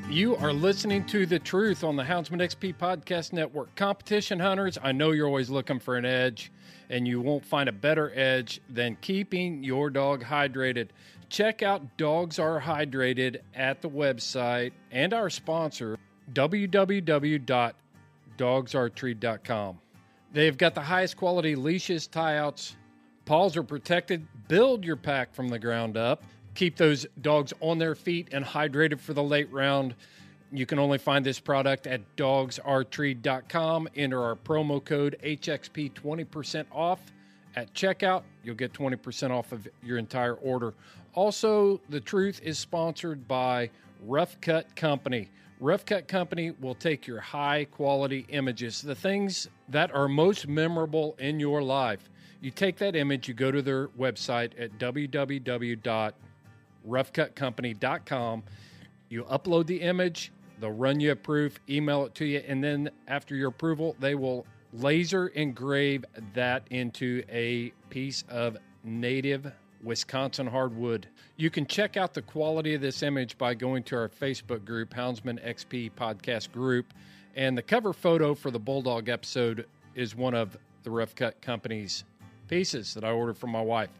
You are listening to The Truth on the Houndsman XP Podcast Network. Competition hunters, I know you're always looking for an edge, and you won't find a better edge than keeping your dog hydrated. Check out Dogs Are Hydrated at the website and our sponsor, www.dogsartreed.com. They've got the highest quality leashes, tie-outs, paws are protected, build your pack from the ground up. Keep those dogs on their feet and hydrated for the late round. You can only find this product at dogsartreed.com. Enter our promo code HXP 20% off at checkout. You'll get 20% off of your entire order. Also, The Truth is sponsored by Rough Cut Company. Rough Cut Company will take your high-quality images, the things that are most memorable in your life. You take that image, you go to their website at www.roughcutcompany.com. You upload the image, they'll run you a proof, email it to you, and then after your approval, they will laser engrave that into a piece of native Wisconsin hardwood. You can check out the quality of this image by going to our Facebook group, Houndsman XP Podcast Group, and the cover photo for the Bulldog episode is one of the Rough Cut Company's pieces that I ordered from my wife.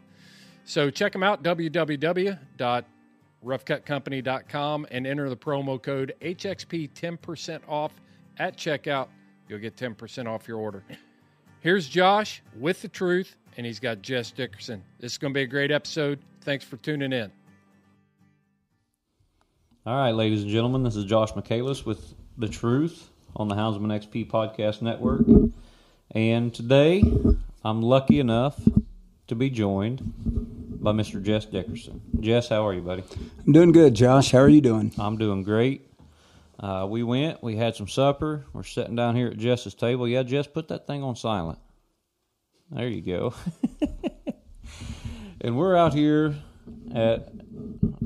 So check them out, www.roughcutcompany.com, and enter the promo code HXP 10% off at checkout. You'll get 10% off your order. Here's Josh with The Truth, and he's got Jess Dickerson. This is going to be a great episode. Thanks for tuning in. All right, ladies and gentlemen, this is Josh Michaelis with The Truth on the Houndsman XP Podcast Network. And today, I'm lucky enough to be joined by Mr. Jess Dickerson. Jess, how are you, buddy? I'm doing good, Josh. How are you doing? I'm doing great. We had some supper. We're sitting down here at Jess's table. Yeah, Jess, put that thing on silent. There you go. And we're out here at,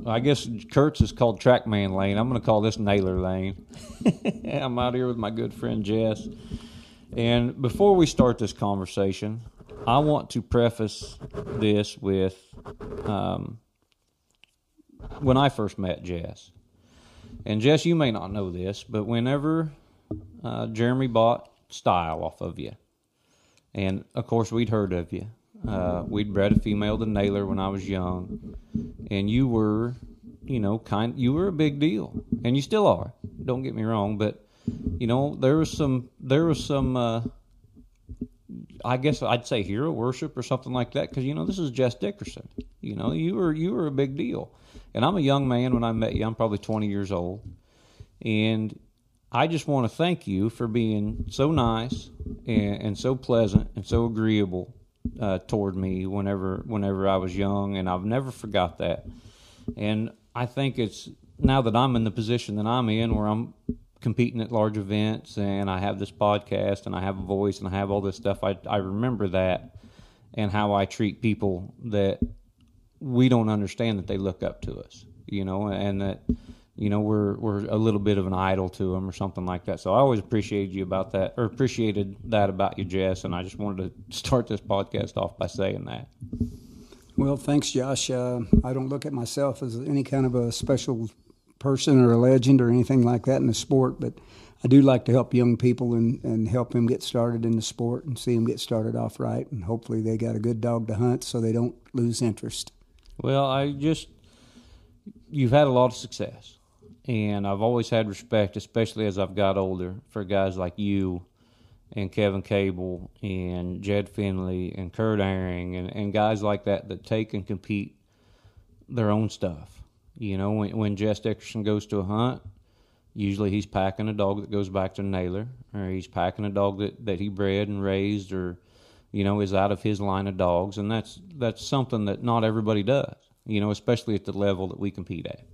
I guess Kurt's is called Trackman Lane. I'm going to call this Naylor Lane. I'm out here with my good friend Jess. And before we start this conversation, I want to preface this with when I first met Jess. And Jess, you may not know this, but whenever Jeremy bought Style off of you, and of course we'd heard of you, we'd bred a female to Naylor when I was young, and you were, you were a big deal, and you still are. Don't get me wrong, but there was some. I guess I'd say hero worship or something like that, because this is Jess Dickerson. You were a big deal, and I'm a young man when I met you. I'm probably 20 years old, and I just want to thank you for being so nice and so pleasant and so agreeable toward me whenever I was young, and I've never forgot that. And I think it's now that I'm in the position that I'm in, where I'm competing at large events, and I have this podcast, and I have a voice, and I have all this stuff. I remember that, and how I treat people that we don't understand that they look up to us, and that we're a little bit of an idol to them or something like that. So I always appreciated that about you, Jess, and I just wanted to start this podcast off by saying that. Well, thanks, Josh. I don't look at myself as any kind of a special person or a legend or anything like that in the sport, but I do like to help young people and help them get started in the sport and see them get started off right, and hopefully they got a good dog to hunt so they don't lose interest. Well, you've had a lot of success, and I've always had respect, especially as I've got older, for guys like you and Kevin Cable and Jed Finley and Kurt Ehring and guys like that take and compete their own stuff. When Jess Dickerson goes to a hunt, usually he's packing a dog that goes back to Naylor, or he's packing a dog that he bred and raised, or, is out of his line of dogs. And that's something that not everybody does, especially at the level that we compete at.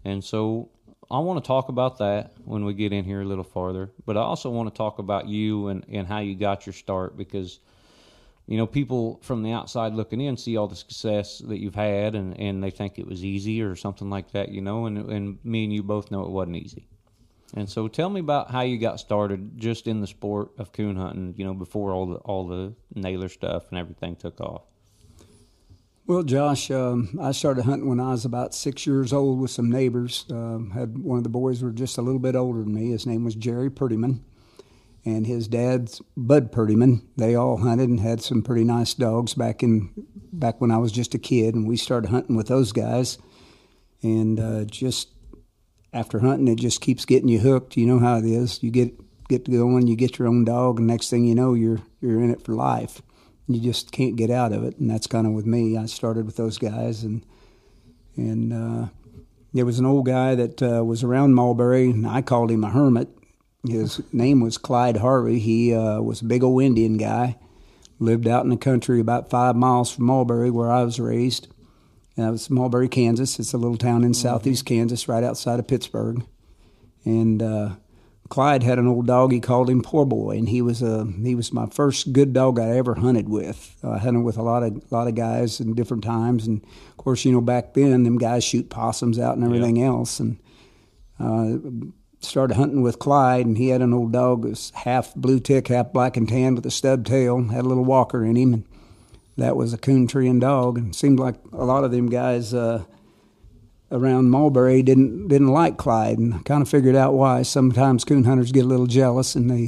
And so I want to talk about that when we get in here a little farther. But I also want to talk about you and how you got your start, because people from the outside looking in see all the success that you've had, and they think it was easy or something like that, and me and you both know it wasn't easy. And so tell me about how you got started just in the sport of coon hunting, before all the Naylor stuff and everything took off. Well, Josh, I started hunting when I was about 6 years old with some neighbors. Had one of the boys were just a little bit older than me. His name was Jerry Purdyman, and his dad's Bud Purdyman. They all hunted and had some pretty nice dogs back when I was just a kid, and we started hunting with those guys. And just after hunting, it just keeps getting you hooked. You know how it is. You get to going, you get your own dog, and next thing you know, you're in it for life. You just can't get out of it, and that's kind of with me. I started with those guys, and there was an old guy that was around Mulberry, and I called him a hermit. His name was Clyde Harvey. He was a big old Indian guy, lived out in the country about 5 miles from Mulberry, where I was raised. And that was Mulberry, Kansas. It's a little town in southeast Kansas, right outside of Pittsburgh. And Clyde had an old dog. He called him Poor Boy, and he was my first good dog I ever hunted with. I hunted with a lot of guys in different times, and of course, back then them guys shoot possums out and everything else. And started hunting with Clyde, and he had an old dog that was half blue tick, half black and tan with a stub tail. Had a little walker in him, and that was a coon treeing dog. And it seemed like a lot of them guys around Mulberry didn't like Clyde, and I kind of figured out why. Sometimes coon hunters get a little jealous, and they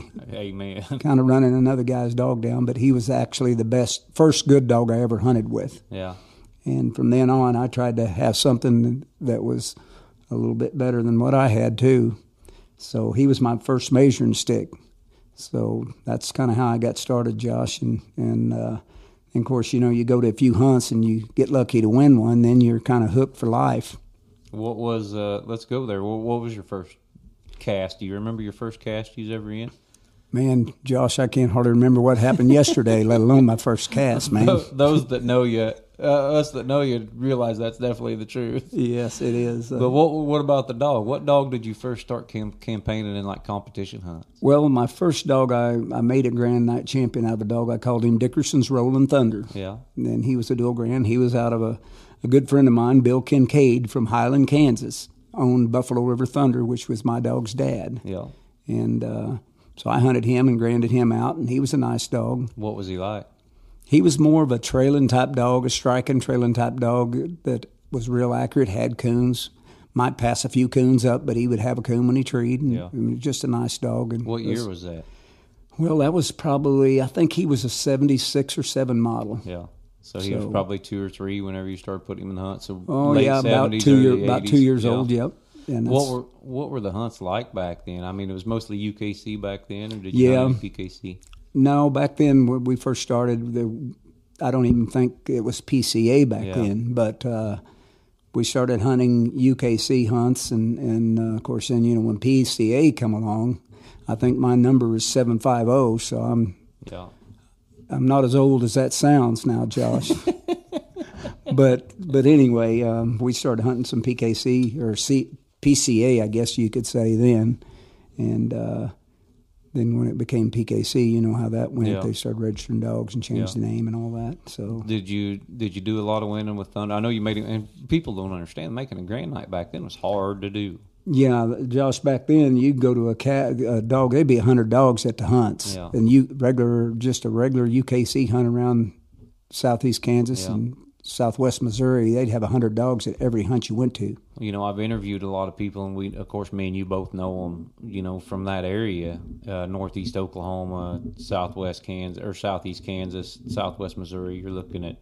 kind of running another guy's dog down. But he was actually the first good dog I ever hunted with. Yeah. And from then on, I tried to have something that was a little bit better than what I had too. So he was my first measuring stick. So that's kind of how I got started, Josh. And of course, you go to a few hunts and you get lucky to win one, then you're kind of hooked for life. What was, let's go there. What was your first cast? Do you remember your first cast you was ever in? Man, Josh, I can't hardly remember what happened yesterday, let alone my first cast, man. Those that know you, us that know you, realize that's definitely the truth. Yes, it is. But what about the dog? What dog did you first start campaigning in, like, competition hunts? Well, my first dog, I made a Grand Night champion out of a dog. I called him Dickerson's Rolling Thunder. Yeah. And he was a dual Grand. He was out of a good friend of mine, Bill Kincaid from Highland, Kansas, owned Buffalo River Thunder, which was my dog's dad. Yeah. And so I hunted him and granded him out, and he was a nice dog. What was he like? He was more of a trailing type dog, a striking trailing type dog that was real accurate, had coons. Might pass a few coons up, but he would have a coon when he treed. And just a nice dog. And what year was that? Well, that was probably, I think he was a 76 or 7 model. Yeah. So he was probably 2 or 3 whenever you started putting him in the hunt. So late 70s, about 2 years old. Yep. And what were the hunts like back then? I mean, it was mostly UKC back then, or did you hunt PKC? No, back then when we first started, I don't even think it was PCA back then. But we started hunting UKC hunts, and of course, then when PCA come along, I think my number is 750. So I'm not as old as that sounds now, Josh. but anyway, we started hunting some PKC or PCA, I guess you could say then, and then when it became PKC, you know how that went. Yeah. They started registering dogs and changed the name and all that. So did you do a lot of winning with Thunder? I know you made it, and people don't understand making a Grand Night back then was hard to do. Yeah, Josh, back then you'd go to a dog. There'd be 100 dogs at the hunts, and just a regular UKC hunt around southeast Kansas and southwest Missouri. They'd have 100 dogs at every hunt you went to. I've interviewed a lot of people, and of course, me and you both know them. From that area, northeast Oklahoma, southwest Kansas, or southeast Kansas, southwest Missouri. You're looking at,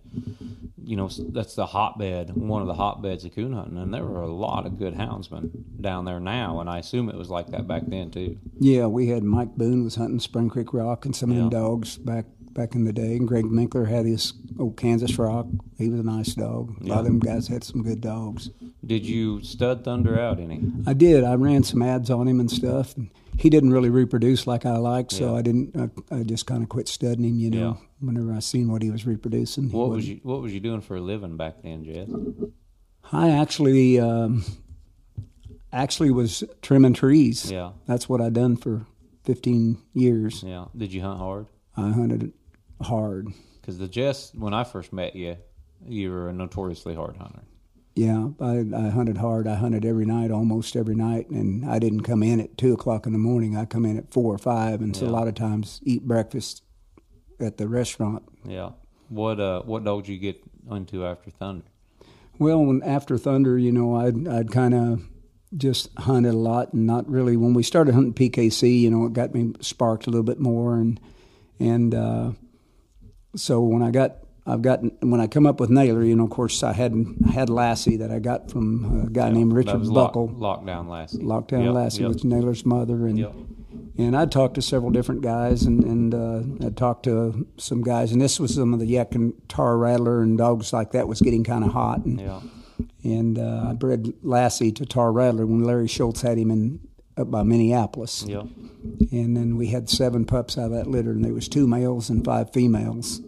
that's the hotbed, one of the hotbeds of coon hunting, and there were a lot of good houndsmen down there now, and I assume it was like that back then too. Yeah, we had Mike Boone was hunting Spring Creek Rock and some of them dogs back in the day, and Greg Minkler had his old Kansas Rock. He was a nice dog. A lot of them guys had some good dogs. Did you stud Thunder out any? I did. I ran some ads on him and stuff. And he didn't really reproduce like I liked, so I didn't. I just kind of quit studying him. Whenever I seen what he was reproducing. What was you doing for a living back then, Jess? I actually was trimming trees. Yeah, that's what I done for 15 years. Yeah. Did you hunt hard? I hunted hard. Because the Jess, when I first met you, you were a notoriously hard hunter. Yeah, I hunted hard. I hunted every night, almost every night, and I didn't come in at 2 o'clock in the morning. I come in at 4 or 5, and so a lot of times eat breakfast at the restaurant. Yeah. What dog did you get into after Thunder? Well, after Thunder, I'd kind of just hunted a lot and not really. When we started hunting PKC, it got me sparked a little bit more, and so when I come up with Naylor, of course I had Lassie that I got from a guy named Richard Buckle. Lockdown Lassie. Lockdown Lassie was Naylor's mother, and I talked to several different guys, and I talked to some guys, and this was some of the Yak and Tar Rattler and dogs like that was getting kind of hot, and I bred Lassie to Tar Rattler when Larry Schultz had him up by Minneapolis. Yeah. And then we had 7 pups out of that litter, and there was 2 males and 5 females.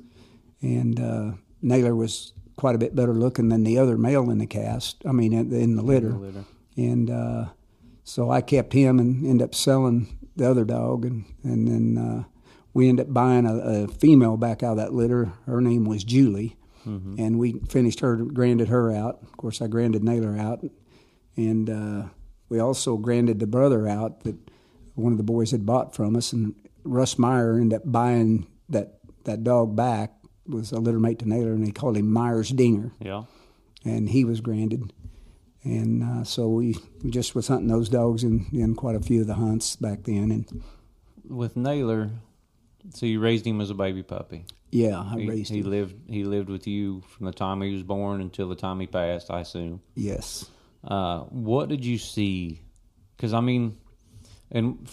And Naylor was quite a bit better looking than the other male in the cast. I mean, in the litter. And so I kept him and ended up selling the other dog, and then we ended up buying a female back out of that litter. Her name was Julie. Mm-hmm. And we granded her out. Of course, I granded Naylor out. And we also granded the brother out that one of the boys had bought from us. And Russ Meyer ended up buying that dog back. Was a litter mate to Naylor, and they called him Myers Dinger. Yeah. And he was granded. And so we just was hunting those dogs in quite a few of the hunts back then. And with Naylor, so you raised him as a baby puppy. Yeah, I raised him. He lived with you from the time he was born until the time he passed, I assume. Yes. What did you see? Because, I mean, and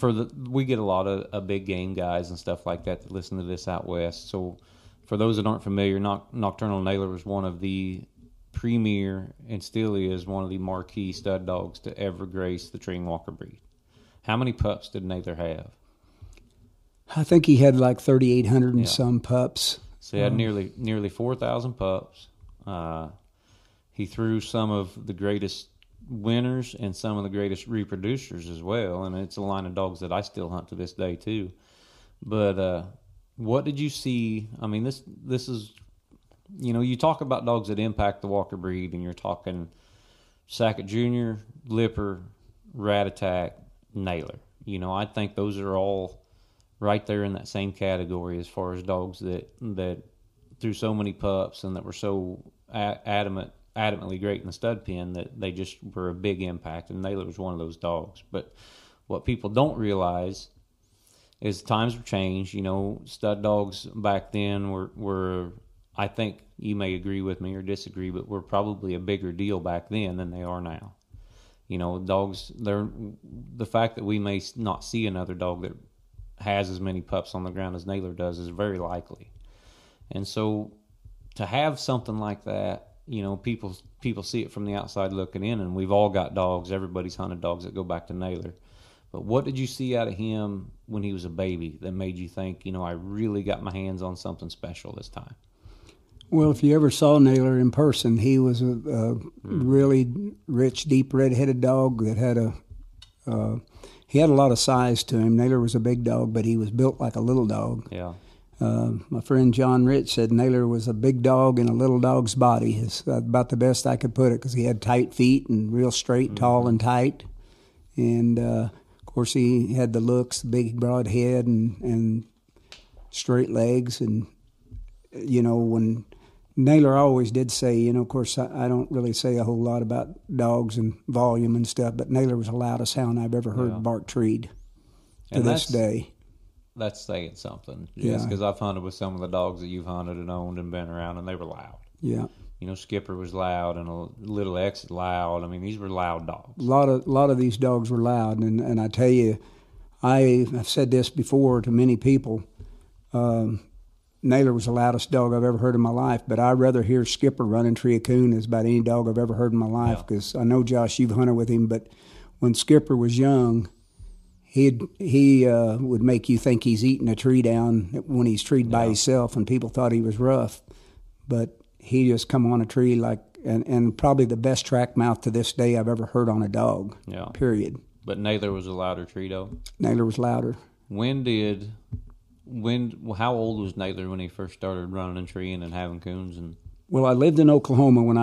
we get a lot of big game guys and stuff like that listen to this out west. So for those that aren't familiar, Nocturnal Naylor was one of the premier, and still is one of the marquee stud dogs to ever grace the Treeing Walker breed. How many pups did Naylor have? I think he had like 3,800 and some pups. So he had nearly 4,000 pups. He threw some of the greatest winners and some of the greatest reproducers as well, and it's a line of dogs that I still hunt to this day too. But what did you see? I mean, this is, you talk about dogs that impact the Walker breed, and you're talking Sackett Jr., Lipper, Rat Attack, Naylor. I think those are all right there in that same category as far as dogs that threw so many pups and that were so adamantly great in the stud pen that they just were a big impact, and Naylor was one of those dogs. But what people don't realize is times have changed. Stud dogs back then were, I think you may agree with me or disagree, but were probably a bigger deal back then than they are now. Dogs, the fact that we may not see another dog that has as many pups on the ground as Naylor does is very likely. And so to have something like that, people see it from the outside looking in, and we've all got dogs. Everybody's hunted dogs that go back to Naylor. But what did you see out of him when he was a baby that made you think, I really got my hands on something special this time? Well, if you ever saw Naylor in person, he was a really rich, deep, red-headed dog that had he had a lot of size to him. Naylor was a big dog, but he was built like a little dog. Yeah. My friend John Rich said Naylor was a big dog in a little dog's body. It's about the best I could put it, because he had tight feet and real straight, tall and tight. And, of course, he had the looks, big, broad head and straight legs. And, when Naylor always did say, of course, I don't really say a whole lot about dogs and volume and stuff, but Naylor was the loudest hound I've ever heard bark treed to this day. That's saying something, just because I've hunted with some of the dogs that you've hunted and owned and been around, and they were loud. Yeah. Skipper was loud, and a Little X is loud. I mean, these were loud dogs. A lot of these dogs were loud, and I tell you, I've said this before to many people. Naylor was the loudest dog I've ever heard in my life, but I'd rather hear Skipper running tree a coon as about any dog I've ever heard in my life, because I know, Josh, you've hunted with him, but when Skipper was young, he would make you think he's eating a tree down when he's treed by himself, and people thought he was rough. But he just come on a tree like, and probably the best track mouth to this day I've ever heard on a dog, period. But Naylor was a louder tree dog? Naylor was louder. How old was Naylor when he first started running and treeing and having coons? Well, I lived in Oklahoma when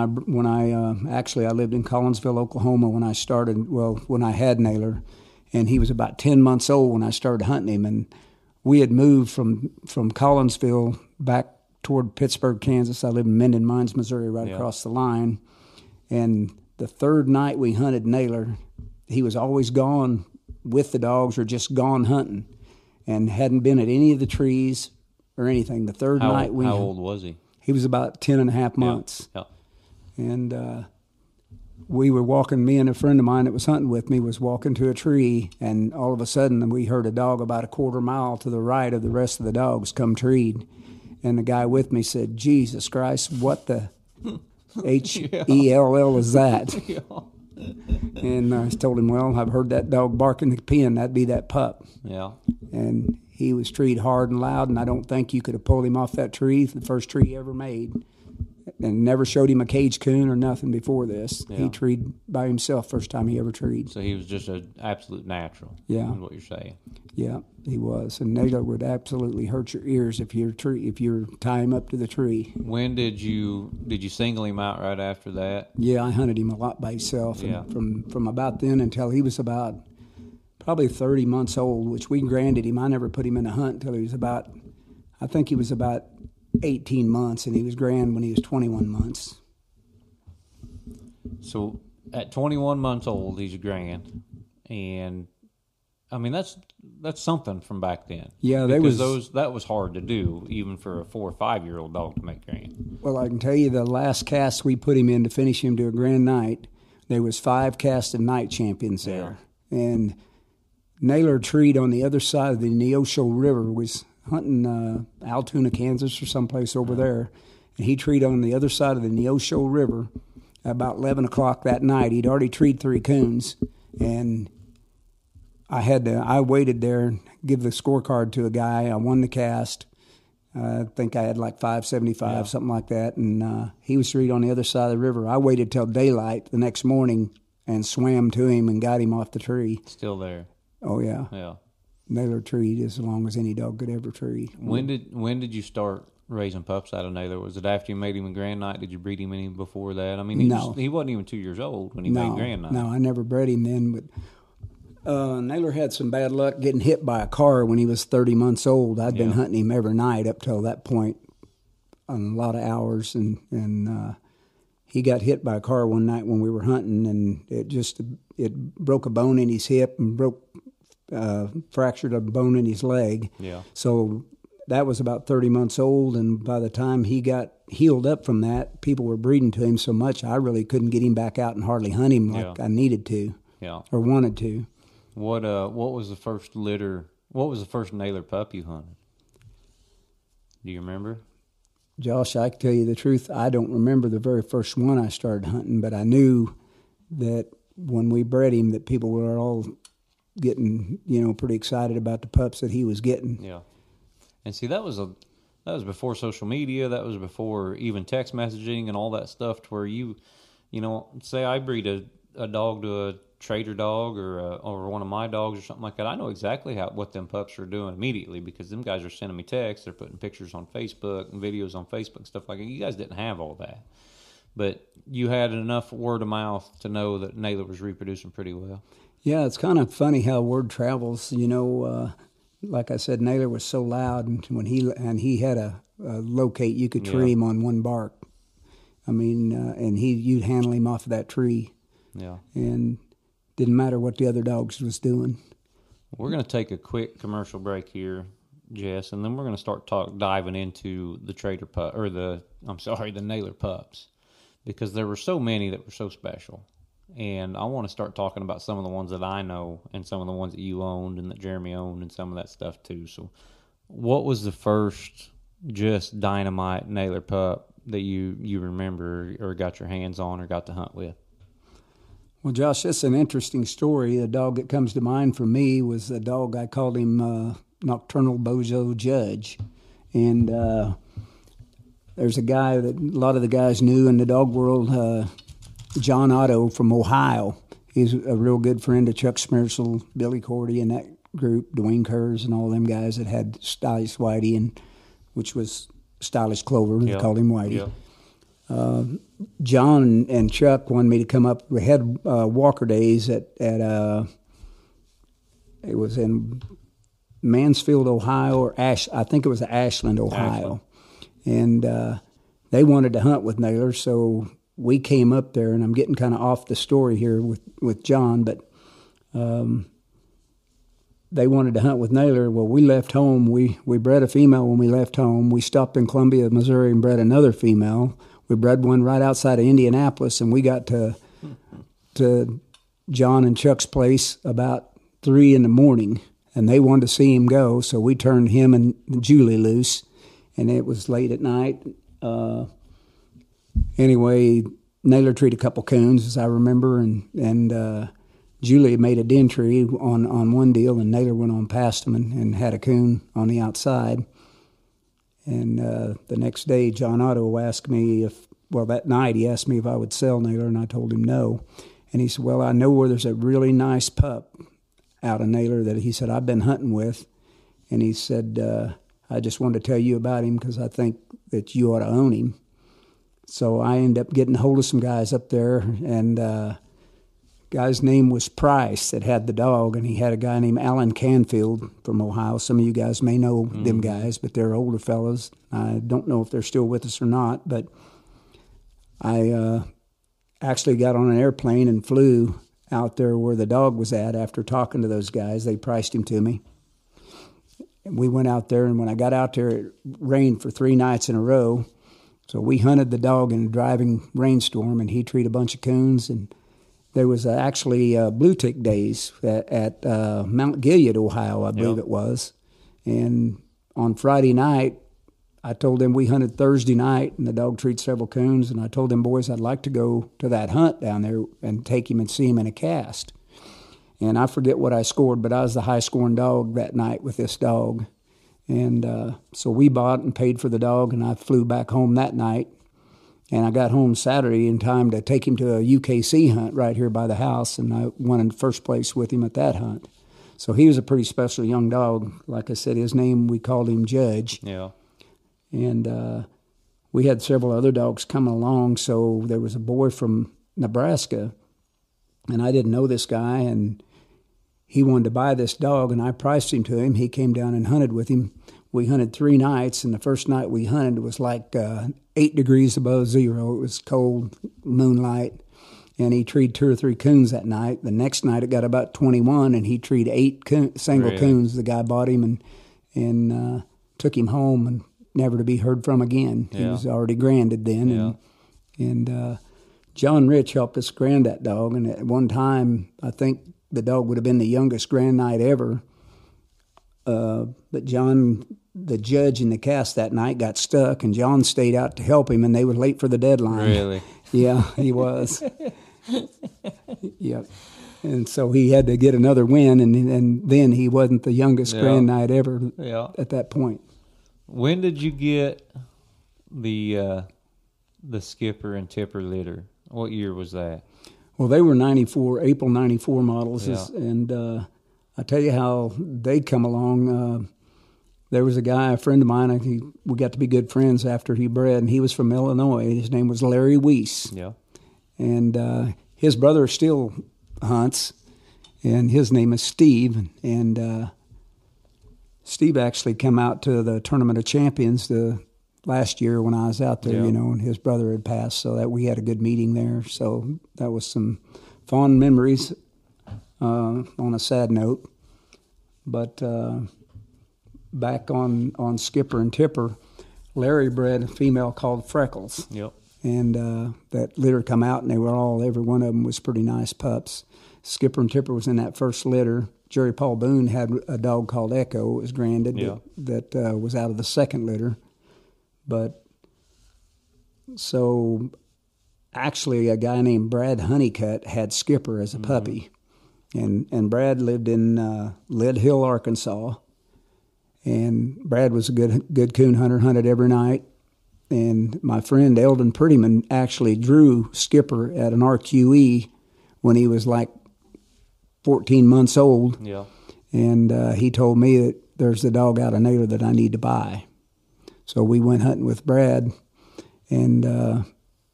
I actually I lived in Collinsville, Oklahoma when I started. Well, when I had Naylor, and he was about 10 months old when I started hunting him. And we had moved from Collinsville back toward Pittsburgh, Kansas. I live in Minden Mines, Missouri, right across the line. And the third night we hunted Naylor, he was always gone with the dogs or just gone hunting and hadn't been at any of the trees or anything. The third night How old was he? He was about 10 and a half months. Yeah. And we were walking, me and a friend of mine that was hunting with me was walking to a tree, and all of a sudden we heard a dog about a quarter mile to the right of the rest of the dogs come treed. And the guy with me said, Jesus Christ, what the H-E-L-L is that? Yeah. And I told him, well, I've heard that dog bark in the pen. That'd be that pup. Yeah. And he was treed hard and loud, and I don't think you could have pulled him off that tree, the first tree he ever made. And never showed him a cage coon or nothing before this. Yeah. He treed by himself first time he ever treed. So he was just an absolute natural. Yeah. Is what you're saying. Yeah, he was. And Naylor would absolutely hurt your ears if you're tie him up to the tree. When did you single him out right after that? Yeah, I hunted him a lot by himself. Yeah. And from about then until he was about probably 30 months old, which we granted him. I never put him in a hunt until he was about 18 months, and he was grand when he was 21 months. So at 21 months old, he's a grand, and I mean that's something from back then. Yeah, that was hard to do, even for a 4 or 5 year old dog to make grand. Well, I can tell you the last cast we put him in to finish him to a grand night, there was 5 casted night champions there, and Naylor treed on the other side of the Neosho River, was hunting Altoona, Kansas, or someplace over there, and he treed on the other side of the Neosho River about 11 o'clock that night. He'd already treed 3 coons, and I waited there, give the scorecard to a guy. I won the cast. I think I had like 575, something like that, and he was treed on the other side of the river. I waited till daylight the next morning and swam to him and got him off the tree. Still there. Oh, yeah. Yeah. Naylor treed as long as any dog could ever treed. When did you start raising pups out of Naylor? Was it after you made him a grand night? Did you breed him any before that? I mean, he wasn't even 2 years old when he made grand night. No, I never bred him then. But Naylor had some bad luck getting hit by a car when he was 30 months old. I'd been hunting him every night up till that point on a lot of hours, and he got hit by a car one night when we were hunting, and it broke a bone in his hip and fractured a bone in his leg. Yeah. So that was about 30 months old, and by the time he got healed up from that, people were breeding to him so much I really couldn't get him back out and hardly hunt him like I needed to or wanted to. What was the first litter? What was the first Naylor pup you hunted? Do you remember? Josh, I can tell you the truth, I don't remember the very first one I started hunting, but I knew that when we bred him that people were all getting, pretty excited about the pups that he was getting. Yeah. And see, that was before social media. That was before even text messaging and all that stuff, to where say I breed a dog to a trader dog or one of my dogs or something like that. I know exactly what them pups are doing immediately, because them guys are sending me texts. They're putting pictures on Facebook and videos on Facebook and stuff like that. You guys didn't have all that, but you had enough word of mouth to know that Naylor was reproducing pretty well. Yeah, it's kind of funny how word travels. Like I said, Naylor was so loud, and when he had a locate, you could tree him on one bark. I mean, and you'd handle him off of that tree. Yeah. And didn't matter what the other dogs was doing. We're going to take a quick commercial break here, Jess, and then we're going to start diving into the the Naylor pups, because there were so many that were so special. And I want to start talking about some of the ones that I know and some of the ones that you owned and that Jeremy owned and some of that stuff too. So what was the first just dynamite Naylor pup that you remember or got your hands on or got to hunt with? Well, Josh, that's an interesting story. The dog that comes to mind for me was a dog, I called him Nocturnal Bozo Judge. And there's a guy that a lot of the guys knew in the dog world, John Otto from Ohio. He's a real good friend of Chuck Smearsel, Billy Cordy, and that group, Dwayne Kurz, and all them guys that had Stylish Whitey, which was Stylish Clover. They called him Whitey. Yeah. John and Chuck wanted me to come up. We had Walker Days at it was in Mansfield, Ohio, I think it was Ashland, Ohio. and they wanted to hunt with Naylor, so we came up there, and I'm getting kind of off the story here with John, but they wanted to hunt with Naylor. Well, we left home. We bred a female when we left home. We stopped in Columbia, Missouri, and bred another female. We bred one right outside of Indianapolis, and we got to John and Chuck's place about 3 a.m, and they wanted to see him go, so we turned him and Julie loose, and it was late at night. Anyway, Naylor treated a couple coons, as I remember, and Julie made a entry on one deal, and Naylor went on past him and had a coon on the outside. And the next day, John Otto asked me that night he asked me if I would sell Naylor, and I told him no. And he said, well, I know where there's a really nice pup out of Naylor that he said I've been hunting with. And he said, I just wanted to tell you about him because I think that you ought to own him. So I ended up getting hold of some guys up there, and guy's name was Price that had the dog, and he had a guy named Alan Canfield from Ohio. Some of you guys may know them guys, but they're older fellas. I don't know if they're still with us or not, but I actually got on an airplane and flew out there where the dog was at after talking to those guys. They priced him to me. And we went out there, and when I got out there, it rained for 3 nights in a row. So we hunted the dog in a driving rainstorm, and he treated a bunch of coons. And there was actually blue tick days at Mount Gilead, Ohio, I believe it was. And on Friday night, I told them we hunted Thursday night, and the dog treated several coons. And I told them boys I'd like to go to that hunt down there and take him and see him in a cast. And I forget what I scored, but I was the high-scoring dog that night with this dog. And so we bought and paid for the dog, and I flew back home that night. And I got home Saturday in time to take him to a UKC hunt right here by the house, and I won in first place with him at that hunt. So he was a pretty special young dog. Like I said, his name, we called him Judge. Yeah. And we had several other dogs coming along, so there was a boy from Nebraska, and I didn't know this guy, and he wanted to buy this dog, and I priced him to him. He came down and hunted with him. We hunted 3 nights, and the first night we hunted was like 8 degrees above zero. It was cold, moonlight, and he treed 2 or 3 coons that night. The next night it got about 21, and he treed 8 single coons. The guy bought him and took him home and never to be heard from again. He was already branded then. Yeah. And John Rich helped us brand that dog, and at one time I think the dog would have been the youngest grand night ever. But John, the judge in the cast that night, got stuck, and John stayed out to help him, and they were late for the deadline. Really? Yeah, he was. Yep. And so he had to get another win, and then he wasn't the youngest grand night ever at that point. When did you get the skipper and tipper litter? What year was that? Well, they were April 94 models, and I tell you how they'd come along. There was a guy, a friend of mine, we got to be good friends after he bred, and he was from Illinois. His name was Larry Weiss. Yeah. And his brother still hunts, and his name is Steve. And Steve actually came out to the Tournament of Champions the last year when I was out there, and his brother had passed, so that we had a good meeting there. So that was some fond memories on a sad note. But back on Skipper and Tipper, Larry bred a female called Freckles. Yep. And that litter come out, and every one of them was pretty nice pups. Skipper and Tipper was in that first litter. Jerry Paul Boone had a dog called Echo. It was branded that was out of the second litter. But so actually a guy named Brad Honeycutt had Skipper as a puppy. And Brad lived in Lead Hill, Arkansas. And Brad was a good coon hunter, hunted every night. And my friend Eldon Prettyman actually drew Skipper at an RQE when he was like 14 months old. Yeah. And he told me that there's a dog out of Naylor that I need to buy. So we went hunting with Brad and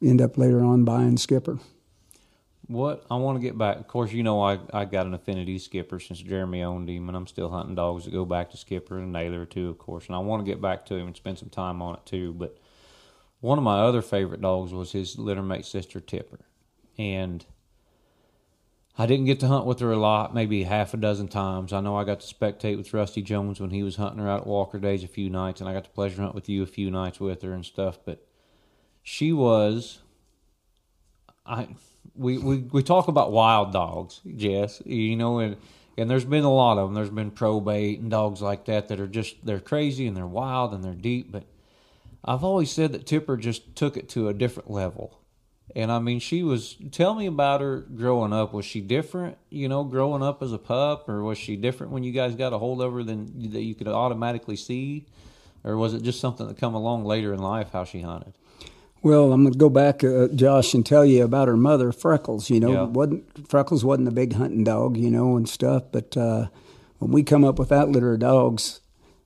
ended up later on buying Skipper. What I want to get back, of course, I got an affinity Skipper since Jeremy owned him, and I'm still hunting dogs that go back to Skipper and Naylor too, of course, and I want to get back to him and spend some time on it too. But one of my other favorite dogs was his littermate sister Tipper, and I didn't get to hunt with her a lot, maybe half a dozen times. I know I got to spectate with Rusty Jones when he was hunting her out at Walker Days a few nights, and I got to pleasure hunt with you a few nights with her and stuff. But she was, we talk about wild dogs, Jess, and there's been a lot of them. There's been probate and dogs like that are just, they're crazy and they're wild and they're deep. But I've always said that Tipper just took it to a different level. And I mean, tell me about her growing up. Was she different, growing up as a pup, or was she different when you guys got a hold of her that you could automatically see? Or was it just something that come along later in life, how she hunted? Well, I'm going to go back, Josh, and tell you about her mother, Freckles. Freckles wasn't a big hunting dog, and stuff. But when we come up with that litter of dogs,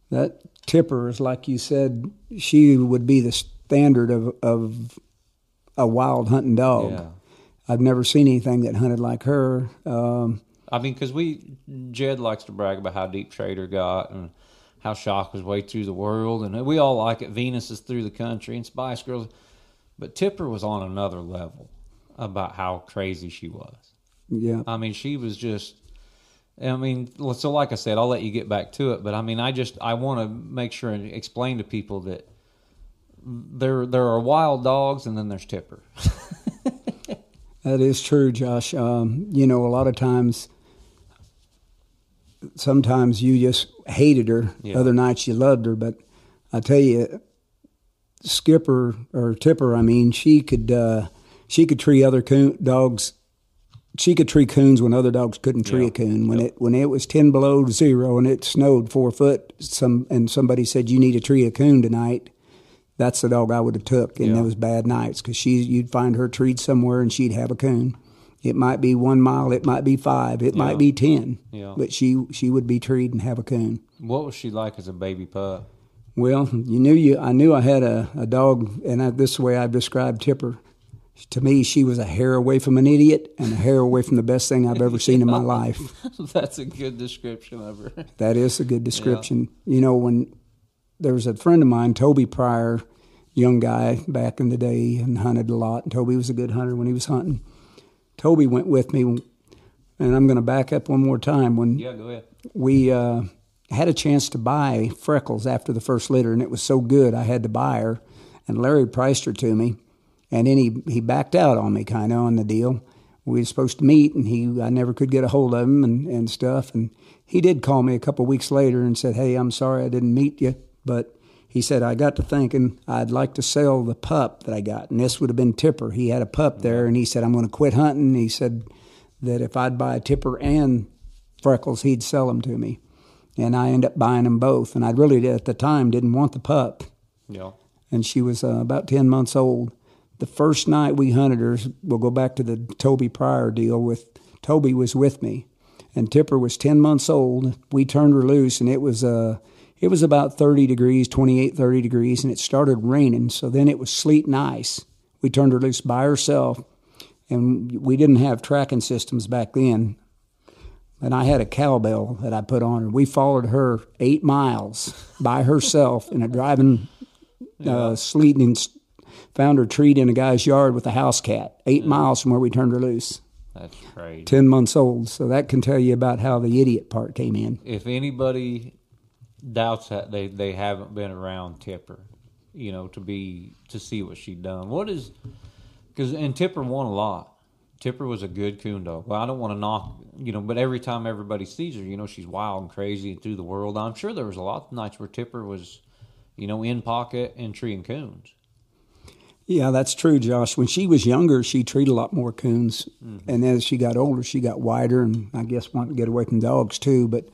that Tipper is, like you said, she would be the standard of a wild hunting dog. Yeah. I've never seen anything that hunted like her. Because Jed likes to brag about how deep Trader got and how Shock was way through the world, and we all like it. Venus is through the country and Spice Girls. But Tipper was on another level about how crazy she was. Yeah. I mean, she was just, so like I said, I'll let you get back to it. But I mean, I want to make sure and explain to people that there are wild dogs and then there's Tipper. That is true, Josh. A lot of times, sometimes you just hated her. Yeah. Other nights you loved her. But I tell you, Skipper or Tipper, she could tree other dogs. She could tree coons when other dogs couldn't tree a coon. When it was 10 below zero and it snowed 4 foot, and somebody said you need to tree a coon tonight, that's the dog I would have took in those bad nights, because you'd find her treed somewhere and she'd have a coon. It might be 1 mile, it might be 5, it might be 10, but she would be treed and have a coon. What was she like as a baby pup? Well, I knew I had a dog, and this is the way I've described Tipper. To me, she was a hair away from an idiot and a hair away from the best thing I've ever seen in my life. That's a good description of her. That is a good description. Yeah. When there was a friend of mine, Toby Pryor, young guy back in the day, and hunted a lot. And Toby was a good hunter when he was hunting. Toby went with me, and I'm going to back up one more time. Go ahead. We had a chance to buy Freckles after the first litter, and it was so good I had to buy her. And Larry priced her to me, and then he backed out on me kind of on the deal. We were supposed to meet, and I never could get a hold of him and stuff. And he did call me a couple of weeks later and said, "Hey, I'm sorry I didn't meet you, but," he said, "I got to thinking I'd like to sell the pup that I got." And this would have been Tipper. He had a pup there, and he said, "I'm going to quit hunting." He said that if I'd buy a Tipper and Freckles, he'd sell them to me. And I ended up buying them both. And I really, at the time, didn't want the pup. Yeah. And she was about 10 months old. The first night we hunted her, we'll go back to the Toby Pryor deal. Toby was with me. And Tipper was 10 months old. We turned her loose, and it was about 30 degrees, 28, 30 degrees, and it started raining. So then it was sleet and ice. We turned her loose by herself, and we didn't have tracking systems back then. And I had a cowbell that I put on her. We followed her 8 miles by herself in a driving sleet, and found her treed in a guy's yard with a house cat, 8 miles from where we turned her loose. That's crazy. 10 months old. So that can tell you about how the idiot part came in. If anybody doubts that, they haven't been around Tipper, to see what she'd done. And Tipper won a lot. Tipper was a good coon dog. Well, I don't want to knock, but every time everybody sees her, she's wild and crazy and through the world. I'm sure there was a lot of nights where Tipper was, in pocket and treeing coons. Yeah, that's true, Josh. When she was younger, she treated a lot more coons. Mm-hmm. And as she got older, she got wider, and I guess wanted to get away from dogs too. But,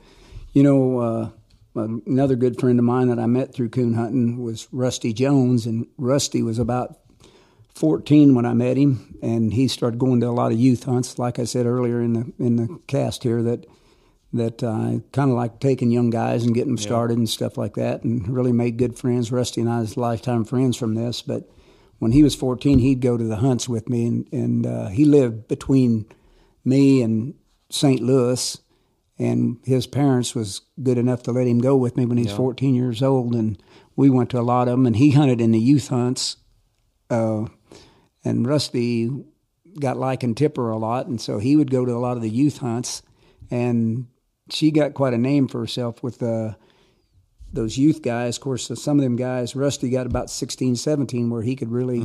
another good friend of mine that I met through coon hunting was Rusty Jones, and Rusty was about 14 when I met him, and he started going to a lot of youth hunts. Like I said earlier in the cast here, that I kind of like taking young guys and getting them started and stuff like that, and really made good friends. Rusty and I was lifetime friends from this. But when he was 14, he'd go to the hunts with me, and he lived between me and St. Louis, and his parents was good enough to let him go with me when he was 14 years old, and we went to a lot of them, and he hunted in the youth hunts, and Rusty got liking Tipper a lot, and so he would go to a lot of the youth hunts, and she got quite a name for herself with those youth guys. Of course, some of them guys, Rusty got about 16, 17, where he could really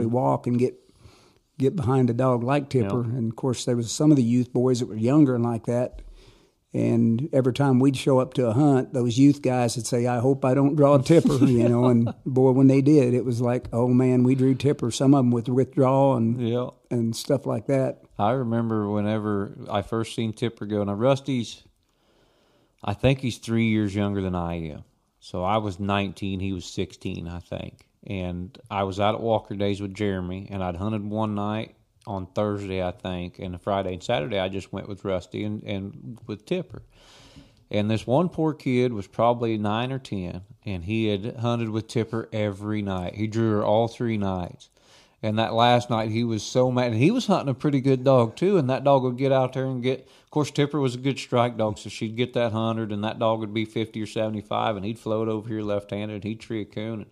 walk and get behind a dog like Tipper. Yeah. And, of course, there was some of the youth boys that were younger and like that. And every time we'd show up to a hunt, those youth guys would say, I hope I don't draw a Tipper, And, boy, when they did, it was like, oh, man, we drew Tipper. Some of them with withdrawal and stuff like that. I remember whenever I first seen Tipper go. Now, Rusty's, I think he's 3 years younger than I am. So I was 19, he was 16, I think. And I was out at Walker Days with Jeremy, and I'd hunted one night on Thursday, I think, and a Friday and Saturday I just went with Rusty and with Tipper. And this one poor kid was probably 9 or 10, and he had hunted with Tipper every night. He drew her all 3 nights. And that last night he was so mad. And he was hunting a pretty good dog too, and that dog would get out there and get... Of course, Tipper was a good strike dog, so she'd get that 100, and that dog would be 50 or 75, and he'd float over here left-handed, and he'd tree a coon, and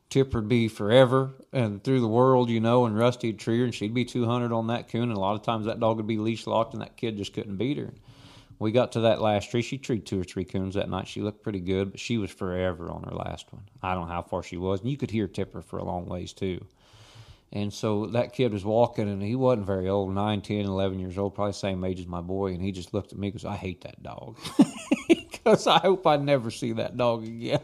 Tipper would be forever and through the world, and Rusty'd tree her, and she'd be 200 on that coon, and a lot of times that dog would be leash-locked, and that kid just couldn't beat her. We got to that last tree. She treed 2 or 3 coons that night. She looked pretty good, but she was forever on her last one. I don't know how far she was, and you could hear Tipper for a long ways, too. And so that kid was walking, and he wasn't very old, 9, 10, 11 years old, probably the same age as my boy, and he just looked at me and goes, I hate that dog. Because I hope I never see that dog again.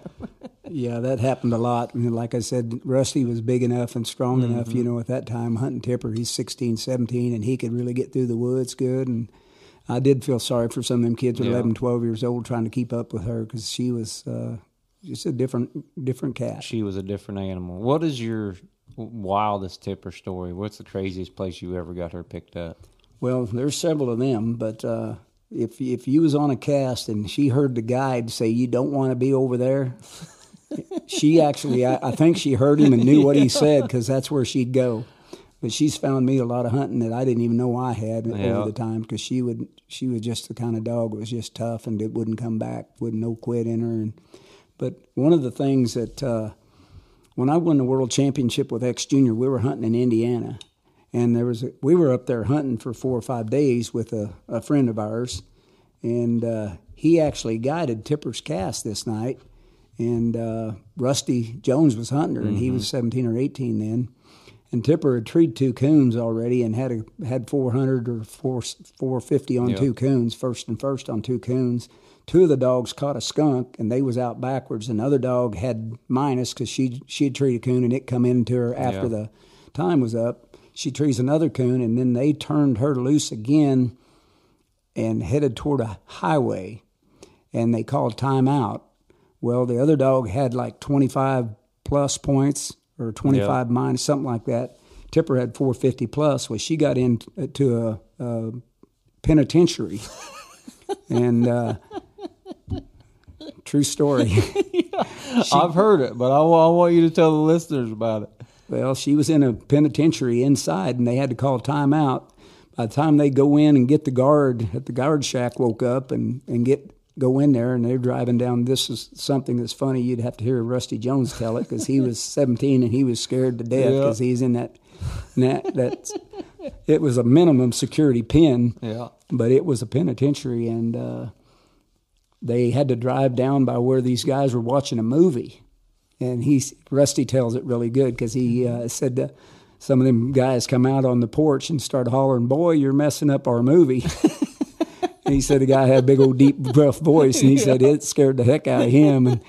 Yeah, that happened a lot. And like I said, Rusty was big enough and strong enough, at that time, hunting Tipper. He's 16, 17, and he could really get through the woods good. And I did feel sorry for some of them kids at 11, 12 years old trying to keep up with her because she was just a different cat. She was a different animal. What is your wildest Tipper story? What's the craziest place you ever got her picked up? Well, there's several of them, but if you was on a cast and she heard the guide say you don't want to be over there, she actually, I think she heard him and knew what he said because that's where she'd go. But she's found me a lot of hunting that I didn't even know I had over the time because she was just the kind of dog that was just tough and it wouldn't come back, wouldn't no quit in her. But one of the things that when I won the world championship with X Junior, we were hunting in Indiana, and we were up there hunting for 4 or 5 days with a friend of ours, and he actually guided Tipper's cast this night, and Rusty Jones was hunting her, and he was 17 or 18 then, and Tipper had treed 2 coons already and had 400 or 450 on 2 coons, first on 2 coons. 2 of the dogs caught a skunk, and they was out backwards. Another dog had minus because she'd treed a coon, and it come into her after the time was up. She trees another coon, and then they turned her loose again and headed toward a highway, and they called timeout. Well, the other dog had like 25-plus points or 25 minus, something like that. Tipper had 450-plus. Well, she got into a penitentiary, and... True story. I've heard it, but I want you to tell the listeners about it. Well, she was in a penitentiary inside, and they had to call timeout. By the time they go in and get the guard at the guard shack woke up and go in there, and they're driving down. This is something that's funny. You'd have to hear Rusty Jones tell it because he was 17 and he was scared to death because he's in that. It was a minimum security pen, but it was a penitentiary, and they had to drive down by where these guys were watching a movie. And Rusty tells it really good because he said some of them guys come out on the porch and started hollering, "Boy, you're messing up our movie." And he said the guy had a big old deep rough voice, and he said it scared the heck out of him.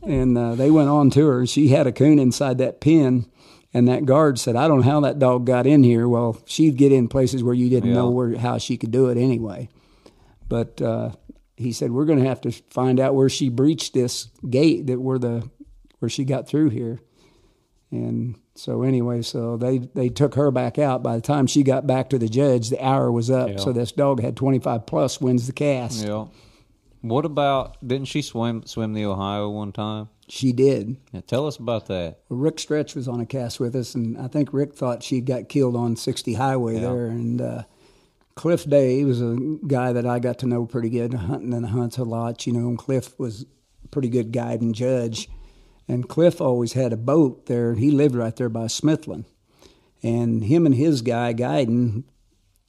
And they went on to her, and she had a coon inside that pen. And that guard said, "I don't know how that dog got in here." Well, she'd get in places where you didn't know how she could do it anyway. But he said, "We're going to have to find out where she breached this gate where she got through here." And so anyway, so they took her back out. By the time she got back to the judge, the hour was up. Yeah. So this dog had 25 plus wins the cast. Yeah. What about, didn't she swim the Ohio one time? She did. Yeah, tell us about that. Well, Rick Stretch was on a cast with us, and I think Rick thought she got killed on 60 Highway there. And Cliff Day was a guy that I got to know pretty good, hunting and hunts a lot, and Cliff was a pretty good guide and judge. And Cliff always had a boat there. He lived right there by Smithland. And him and his guy guiding,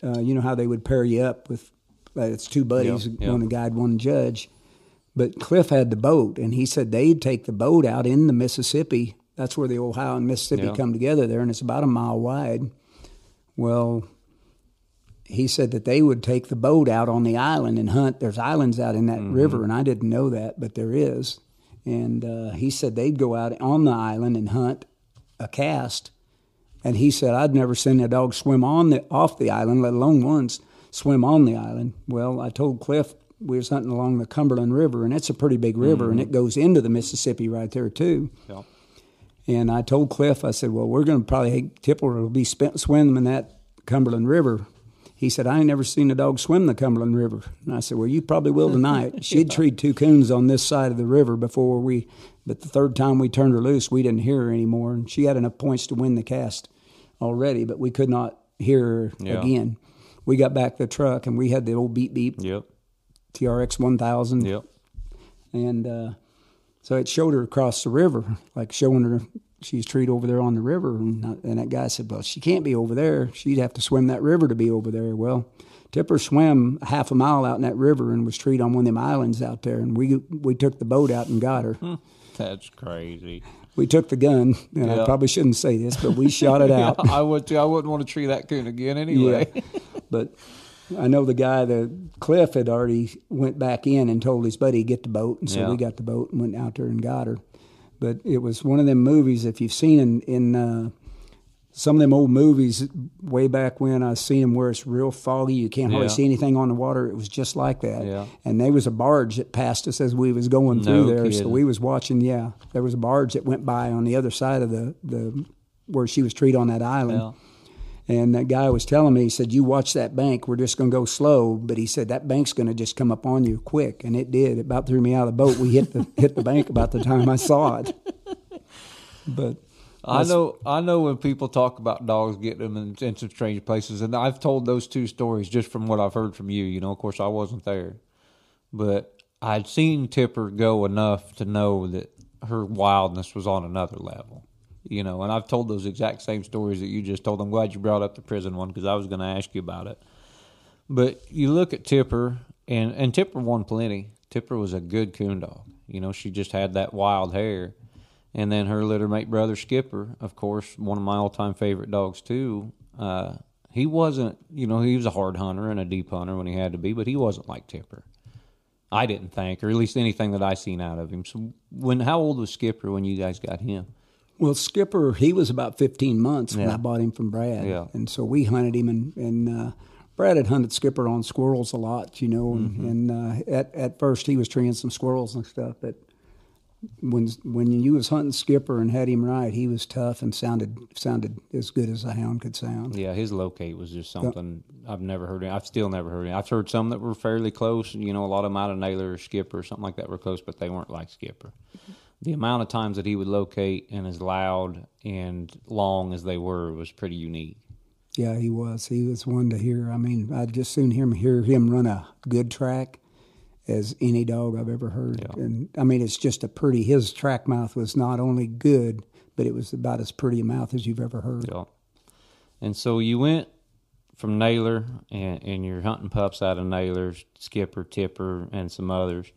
you know how they would pair you up with, it's two buddies, one to guide, one to judge. But Cliff had the boat, and he said they'd take the boat out in the Mississippi. That's where the Ohio and Mississippi come together there, and it's about a mile wide. Well, he said that they would take the boat out on the island and hunt. There's islands out in that river, and I didn't know that, but there is. And he said they'd go out on the island and hunt a cast. And he said, I'd never seen a dog swim off the island, let alone once swim on the island. Well, I told Cliff we was hunting along the Cumberland River, and it's a pretty big river, and it goes into the Mississippi right there too. Yeah. And I told Cliff, I said, well, we're going to probably, Tipper will be swimming in that Cumberland River. He said, I ain't never seen a dog swim the Cumberland River. And I said, well, you probably will tonight. She'd treed 2 coons on this side of the river before but the third time we turned her loose, we didn't hear her anymore. And she had enough points to win the cast already, but we could not hear her again. We got back to the truck, and we had the old beep beep. Yep. TRX 1000. Yep. And so it showed her across the river, like showing her she's treed over there on the river. And that guy said, well, she can't be over there. She'd have to swim that river to be over there. Well, Tipper swam half a mile out in that river and was treed on one of them islands out there. And we took the boat out and got her. That's crazy. We took the gun, and I probably shouldn't say this, but we shot it out. I would too. I wouldn't want to tree that coon again anyway. Yeah. But I know the guy, Cliff had already went back in and told his buddy to get the boat, and so we got the boat and went out there and got her. But it was one of them movies, if you've seen in some of them old movies way back when, I've seen them where it's real foggy, you can't hardly see anything on the water. It was just like that. Yeah. And there was a barge that passed us as we was going through there, kidding. So we was watching, there was a barge that went by on the other side of the where she was treed on that island. Yeah. And that guy was telling me, he said, you watch that bank, we're just going to go slow. But he said, that bank's going to just come up on you quick. And it did. It about threw me out of the boat. We hit the bank about the time I saw it. But I know when people talk about dogs getting them in some strange places, and I've told those 2 stories just from what I've heard from you. Of course, I wasn't there. But I'd seen Tipper go enough to know that her wildness was on another level. And I've told those exact same stories that you just told. I'm glad you brought up the prison one because I was going to ask you about it. But you look at Tipper, and Tipper won plenty. Tipper was a good coon dog. She just had that wild hair. And then her littermate brother Skipper, of course, one of my all-time favorite dogs too. He wasn't, he was a hard hunter and a deep hunter when he had to be, but he wasn't like Tipper. I didn't think, or at least anything that I seen out of him. So how old was Skipper when you guys got him? Well, Skipper, he was about 15 months when I bought him from Brad. Yeah. And so we hunted him, and Brad had hunted Skipper on squirrels a lot, and at first he was treeing some squirrels and stuff, but when you was hunting Skipper and had him right, he was tough and sounded as good as a hound could sound. Yeah, his locate was just something I've never heard of. I've still never heard of. I've heard some that were fairly close, a lot of them out of Naylor or Skipper or something like that were close, but they weren't like Skipper. The amount of times that he would locate and as loud and long as they were was pretty unique. Yeah, he was. He was one to hear. I mean, I'd just soon hear him run a good track as any dog I've ever heard. Yeah. And, I mean, it's just his track mouth was not only good, but it was about as pretty a mouth as you've ever heard. Yeah. And so you went from Naylor, and you're hunting pups out of Naylor, Skipper, Tipper, and some others.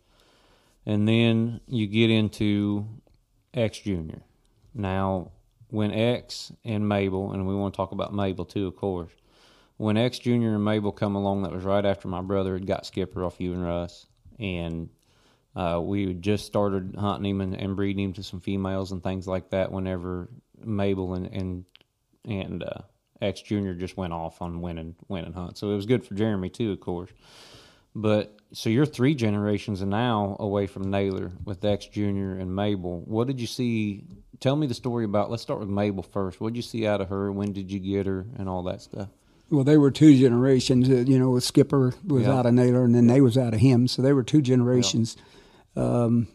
And then you get into X Junior. Now, when X and Mabel, and we want to talk about Mabel too, of course. When X Junior and Mabel come along, that was right after my brother had got Skipper off you and Russ. And we had just started hunting him and breeding him to some females and things like that whenever Mabel and X Junior just went off on winning hunts. So it was good for Jeremy too, of course. But so you're 3 generations and now away from Naylor with X Junior and Mabel. What did you see? Tell me the story about. Let's start with Mabel first. What did you see out of her? When did you get her? And all that stuff. Well, they were two generations. Skipper was out of Naylor, and then they was out of him. So they were two generations. When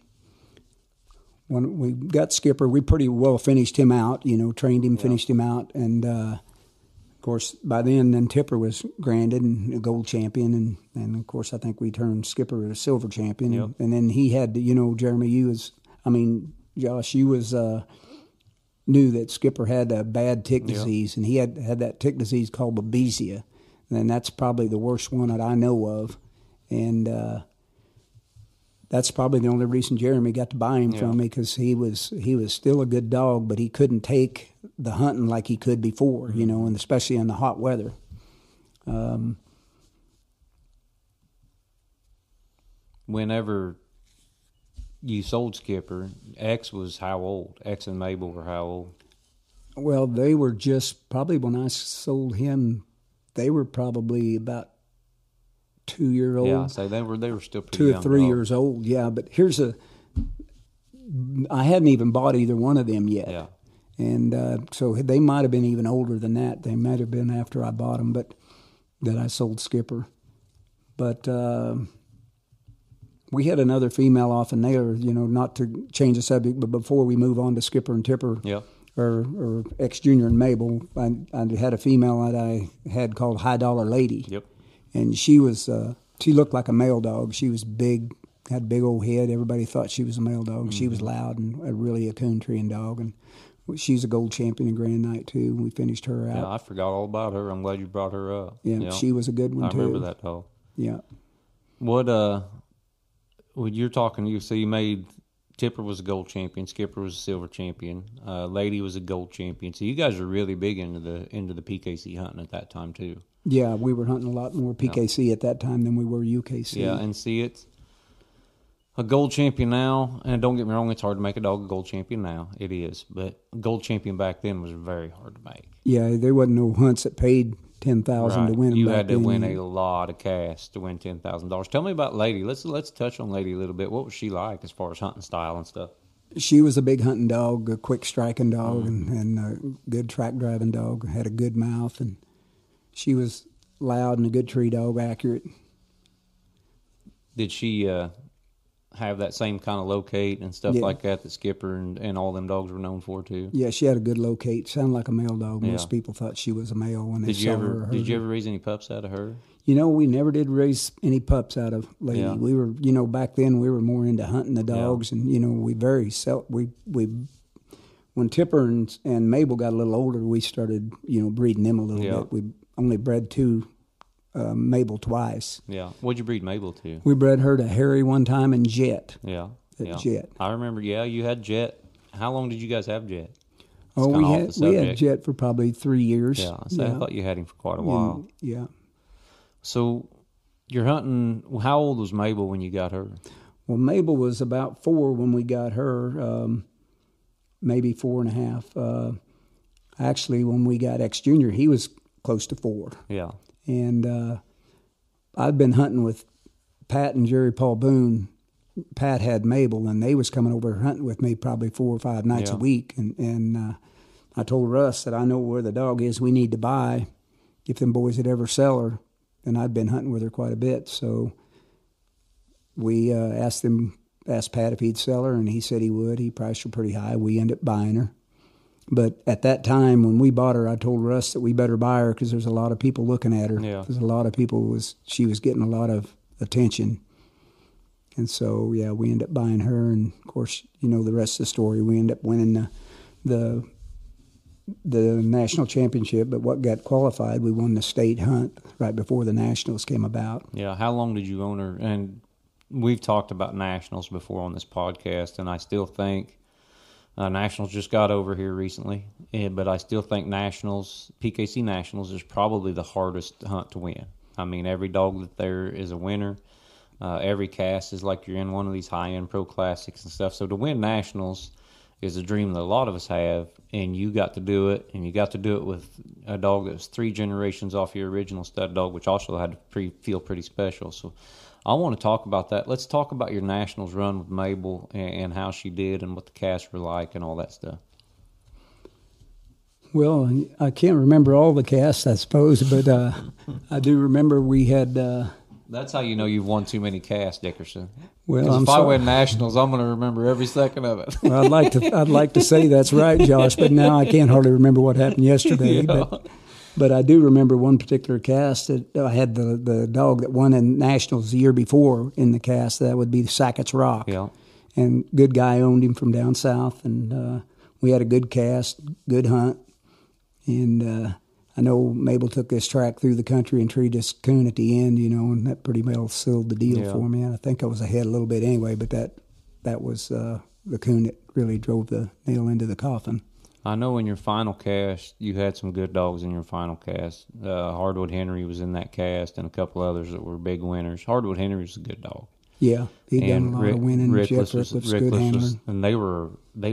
we got Skipper, we pretty well finished him out. Trained him, finished him out, and of course by then Tipper was granted and a gold champion, and of course I think we turned Skipper a silver champion, and then he had Jeremy, Josh, you was. Knew that Skipper had a bad tick disease, and he had that tick disease called babesia, and that's probably the worst one that I know of, and that's probably the only reason Jeremy got to buy him from me, because he was still a good dog, but he couldn't take the hunting like he could before, and especially in the hot weather. Whenever you sold Skipper, X was how old? X and Mabel were how old? Well, they were just probably, when I sold him, they were probably about 2 years old. Yeah, so they were still pretty 2 young or 3 dogs. years old. Yeah, but I hadn't even bought either one of them yet. Yeah. And so they might have been even older than that. They might have been after I bought them, but that I sold Skipper. But we had another female off in Naylor, not to change the subject, but before we move on to Skipper and Tipper, or X Junior and Mabel, I had a female that I had called High Dollar Lady. Yep. And she was, she looked like a male dog. She was big, had a big old head. Everybody thought she was a male dog. Mm-hmm. She was loud and really a coon treeing dog. And she's a gold champion in Grand Night, too. We finished her out. Yeah, I forgot all about her. I'm glad you brought her up. Yeah, she was a good one, too. I remember that dog. Yeah. When you're talking, so you made Tipper was a gold champion, Skipper was a silver champion, Lady was a gold champion. So you guys are really big into the PKC hunting at that time too. Yeah, we were hunting a lot more PKC at that time than we were UKC. Yeah, and see, it's a gold champion now, and don't get me wrong, it's hard to make a dog a gold champion now. It is, but a gold champion back then was very hard to make. Yeah, there wasn't no hunts that paid $10,000 to win them. You had to win a lot of cash to win $10,000. Tell me about Lady. Let's touch on Lady a little bit. What was she like as far as hunting style and stuff? She was a big hunting dog, a quick striking dog, and a good track driving dog. Had a good mouth, and she was loud and a good tree dog, accurate. Did she have that same kind of locate and stuff like that Skipper and all them dogs were known for too? Yeah, she had a good locate. Sounded like a male dog. Most people thought she was a male when they saw her. Did you ever raise any pups out of her? We never did raise any pups out of Lady. Yeah. We were, back then we were more into hunting the dogs, and we when Tipper and Mabel got a little older, we started breeding them a little bit. We only bred two. Mabel twice. Yeah. What'd you breed Mabel to? We bred her to Harry one time and Jet. Yeah. Jet. I remember, you had Jet. How long did you guys have Jet? We had Jet for probably 3 years. Yeah. So I thought you had him for quite a while. Yeah. So you're hunting, how old was Mabel when you got her? Well, Mabel was about 4 when we got her, maybe 4.5. Actually, when we got X Junior, he was close to 4. Yeah. And I'd been hunting with Pat and Jerry Paul Boone. Pat had Mabel, and they was coming over hunting with me probably 4 or 5 nights a week. And I told Russ that I know where the dog is we need to buy if them boys would ever sell her. And I'd been hunting with her quite a bit. So we asked Pat if he'd sell her, and he said he would. He priced her pretty high. We ended up buying her. But at that time, when we bought her, I told Russ that we better buy her because there's a lot of people looking at her. Yeah. There's a lot of people, she was getting a lot of attention. And so, we ended up buying her. And, of course, the rest of the story. We ended up winning the national championship. But what got qualified, we won the state hunt right before the nationals came about. Yeah. How long did you own her? And we've talked about nationals before on this podcast, and I still think Nationals just got over here recently, but I still think PKC Nationals is probably the hardest hunt to win. I mean, every dog that there is a winner. Every cast is like you're in one of these high-end pro classics and stuff. So to win Nationals is a dream that a lot of us have, and you got to do it, and you got to do it with a dog that was 3 generations off your original stud dog, which also had to feel pretty special. So I want to talk about that. Let's talk about your Nationals run with Mabel and how she did and what the casts were like and all that stuff. Well, I can't remember all the casts, I suppose, but I do remember we had. That's how you know you've won too many casts, Dickerson. Well, if I win nationals, I'm going to remember every second of it. Well, I'd like to say that's right, Josh, but now I can't hardly remember what happened yesterday. Yeah. But I do remember one particular cast that I had the dog that won in nationals the year before in the cast. That would be Sackett's Rock. Yeah. And good guy owned him from down south, and we had a good cast, good hunt, and I know Mabel took this track through the country and treated this coon at the end, and that pretty well sealed the deal for me. And I think I was ahead a little bit anyway, but that was the coon that really drove the nail into the coffin. I know in your final cast, you had some good dogs in your final cast. Hardwood Henry was in that cast, and a couple others that were big winners. Hardwood Henry was a good dog. Yeah, he'd done a lot of winning. Rickless was good handler. And they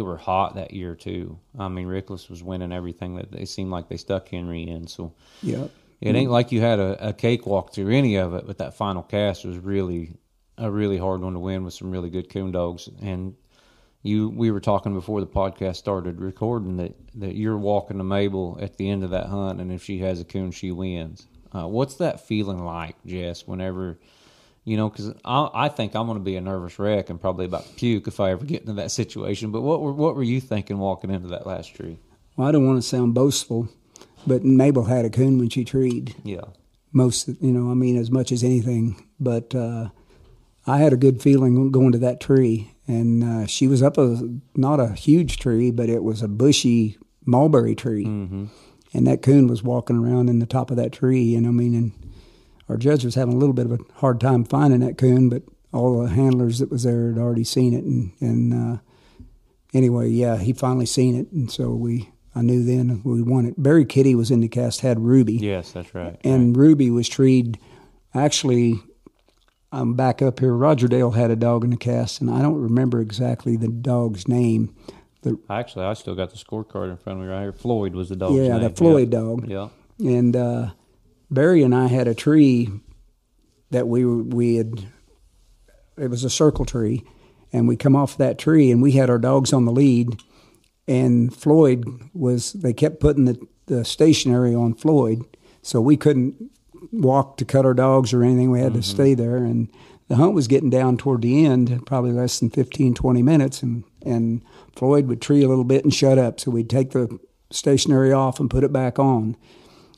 were hot that year too. I mean, Rickless was winning everything that they seemed like they stuck Henry in. So yeah, it ain't like you had a cakewalk through any of it, but that final cast was really a really hard one to win with some really good coon dogs. And we were talking before the podcast started recording that you're walking to Mabel at the end of that hunt, and if she has a coon, she wins. What's that feeling like, Jess, whenever... because I think I'm going to be a nervous wreck and probably about to puke if I ever get into that situation. But what were you thinking walking into that last tree? Well, I don't want to sound boastful, but Mabel had a coon when she treed. Yeah. As much as anything. But I had a good feeling going to that tree. And she was up not a huge tree, but it was a bushy mulberry tree. Mm-hmm. And that coon was walking around in the top of that tree, and our judge was having a little bit of a hard time finding that coon, but all the handlers that was there had already seen it. And anyway, yeah, he finally seen it. And so I knew then we won it. Barry Kitty was in the cast, had Ruby. Yes, that's right. And right. Ruby was treed. Actually, I'm back up here. Roger Dale had a dog in the cast, and I don't remember exactly the dog's name. Actually, I still got the scorecard in front of me right here. Floyd was the dog's name. Yeah, the Floyd dog. Yeah. And Barry and I had a tree that we had. It was a circle tree, and we come off that tree, and we had our dogs on the lead, and Floyd was. They kept putting the stationary on Floyd, so we couldn't walk to cut our dogs or anything. We had to stay there, and the hunt was getting down toward the end, probably less than 15, 20 minutes, and Floyd would tree a little bit and shut up, so we'd take the stationary off and put it back on.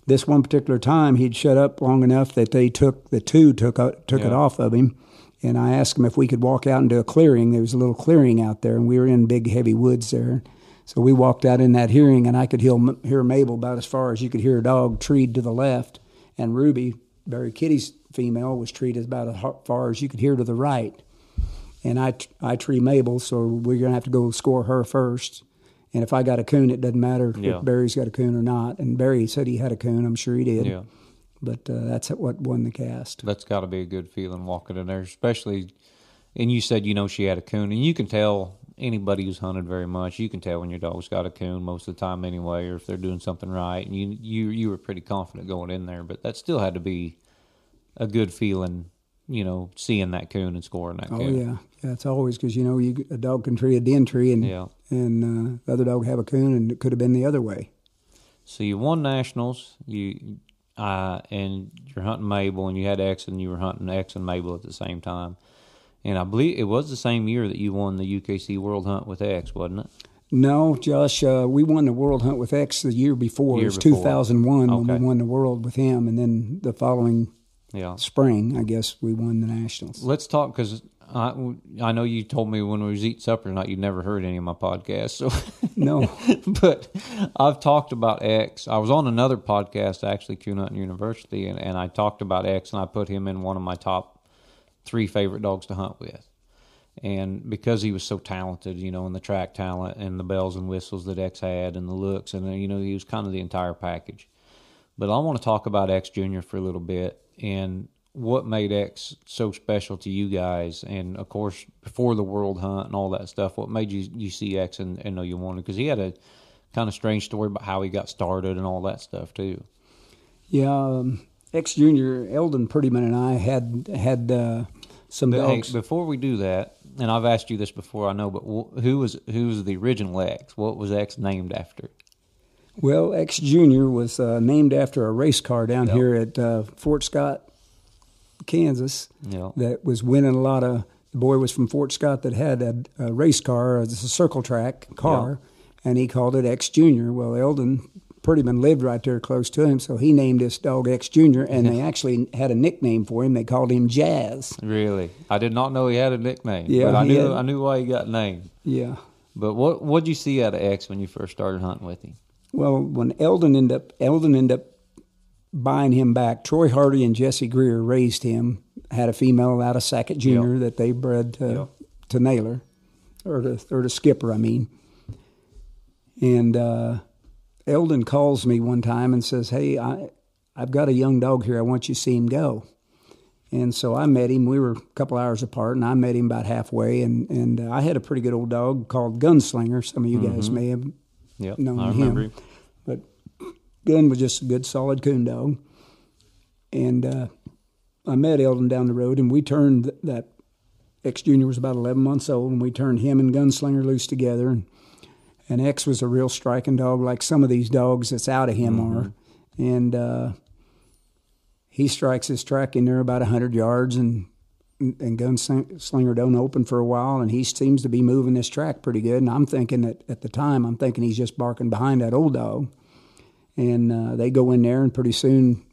This one particular time, he'd shut up long enough that they took it off of him, and I asked him if we could walk out into a clearing. There was a little clearing out there, and we were in big, heavy woods there. So we walked out in that hearing, and I could hear Mabel about as far as you could hear a dog treed to the left, and Ruby, Barry Kitty's female, was treated about as far as you could hear to the right. And I tree Mabel, so we're going to have to go score her first. And if I got a coon, it doesn't matter if Barry's got a coon or not. And Barry said he had a coon. I'm sure he did. Yeah. But that's what won the cast. That's got to be a good feeling walking in there, especially. And you said she had a coon, and you can tell anybody who's hunted very much. You can tell when your dog's got a coon most of the time anyway, or if they're doing something right. And you were pretty confident going in there, but that still had to be a good feeling. Seeing that coon and scoring that coon. Oh, yeah. It's always because, a dog can tree a den tree and the other dog have a coon, and it could have been the other way. So you won nationals, and you're hunting Mabel, and you had X, and you were hunting X and Mabel at the same time. And I believe it was the same year that you won the UKC World Hunt with X, wasn't it? No, Josh, we won the World Hunt with X the year before. It was 2001 when we won the World with him, and then the following spring, I guess, we won the Nationals. Let's talk, because I know you told me when we was eating supper tonight you'd never heard any of my podcasts. So no. But I've talked about X. I was on another podcast, actually, Coon Hunting University, and I talked about X, and I put him in one of my top 3 favorite dogs to hunt with. And because he was so talented, and the track talent and the bells and whistles that X had and the looks, and, he was kind of the entire package. But I want to talk about X Jr. for a little bit and what made X so special to you guys. And, of course, before the World Hunt and all that stuff, what made you see X and know you wanted? Because he had a kind of strange story about how he got started and all that stuff, too. Yeah, X Jr., Eldon Prettyman and I had some dogs. Hey, before we do that, and I've asked you this before, I know, but who was the original X? What was X named after? Well, X Junior was named after a race car down here at Fort Scott, Kansas. That was winning a lot of. The boy was from Fort Scott that had a race car, a circle track car, and he called it X Junior. Well, Eldon Prettyman lived right there close to him, so he named this dog X Junior, and they actually had a nickname for him. They called him Jazz. Really? I did not know he had a nickname. Yeah, but I knew why he got named. Yeah. But what'd you see out of X when you first started hunting with him? Well, when Eldon ended up buying him back, Troy Hardy and Jesse Greer raised him. Had a female out of Sackett Jr. that they bred to Naylor, or to Skipper, I mean. And Eldon calls me one time and says, "Hey, I've got a young dog here. I want you to see him go." And so I met him. We were a couple hours apart, and I met him about halfway. And I had a pretty good old dog called Gunslinger. Some of you guys may have known him. But Gun was just a good, solid coon dog. And I met Eldon down the road, and we turned that X Junior was about 11 months old, and we turned him and Gunslinger loose together. And X was a real striking dog, like some of these dogs that's out of him are. And he strikes his track in there about 100 yards, and Gunslinger don't open for a while, and he seems to be moving this track pretty good. And I'm thinking that at the time, he's just barking behind that old dog. And they go in there, and pretty soon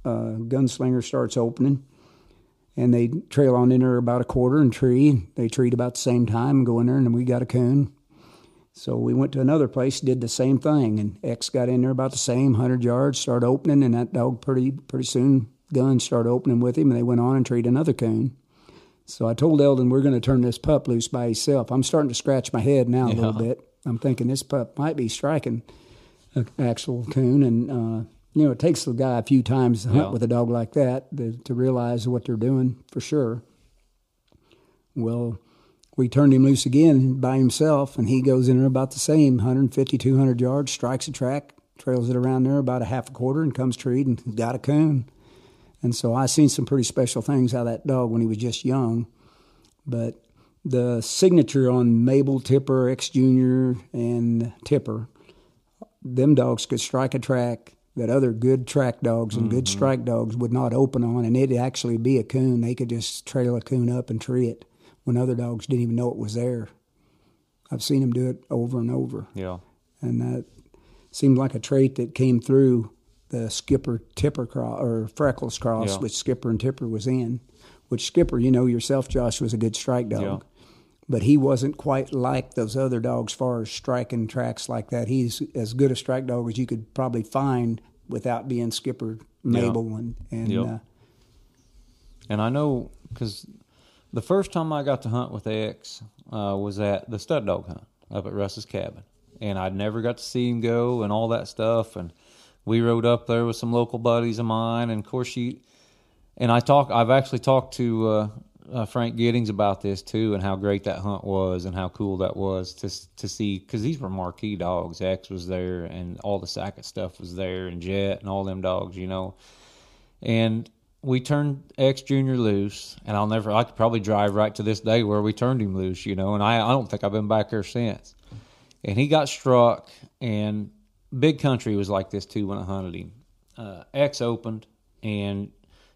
Gunslinger starts opening, and they trail on in there about a quarter and tree. They treat about the same time and go in there, and then we got a coon. So we went to another place, did the same thing, and X got in there about the same 100 yards, started opening, and that dog pretty soon, Gun started opening with him, and they went on and treated another coon. So I told Eldon, we're going to turn this pup loose by himself. I'm starting to scratch my head now a little bit. I'm thinking this pup might be striking an actual coon, and it takes the guy a few times to hunt with a dog like that to realize what they're doing for sure. Well, we turned him loose again by himself, and he goes in there about the same, 150, 200 yards, strikes a track, trails it around there about a half a quarter, and comes treed and got a coon. And so I seen some pretty special things out of that dog when he was just young. But the signature on Mabel, Tipper, X Junior, and Tipper, them dogs could strike a track that other good track dogs and good strike dogs would not open on, and it'd actually be a coon. They could just trail a coon up and tree it when other dogs didn't even know it was there. I've seen them do it over and over. Yeah. And that seemed like a trait that came through the Skipper-Tipper cross, or Freckles cross, which Skipper and Tipper was in. Which Skipper, yourself, Josh, was a good strike dog. Yeah. But he wasn't quite like those other dogs as far as striking tracks like that. He's as good a strike dog as you could probably find without being Skipper, Mabel, and I know because the first time I got to hunt with X was at the stud dog hunt up at Russ's cabin, and I'd never got to see him go and all that stuff. And we rode up there with some local buddies of mine, and of course I've actually talked to Frank Giddings about this too, and how great that hunt was and how cool that was to see, because these were marquee dogs. X was there, and all the Sackett stuff was there, and Jet and all them dogs, And we turned X Junior loose, and I could probably drive right to this day where we turned him loose, and I don't think I've been back there since. And he got struck, and Big Country was like this too when I hunted him. X opened, and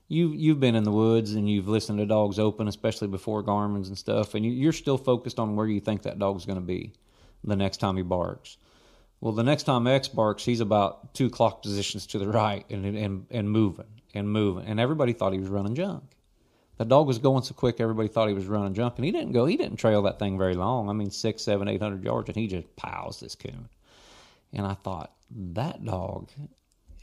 you've been in the woods and you've listened to dogs open, especially before Garmin's and stuff, and you're still focused on where you think that dog's going to be the next time he barks. Well, the next time X barks, he's about 2 clock positions to the right and moving, and everybody thought he was running junk. The dog was going so quick, everybody thought he was running junk, and he didn't trail that thing very long. 600, 700, 800 yards, and he just piles this coon. And I thought, that dog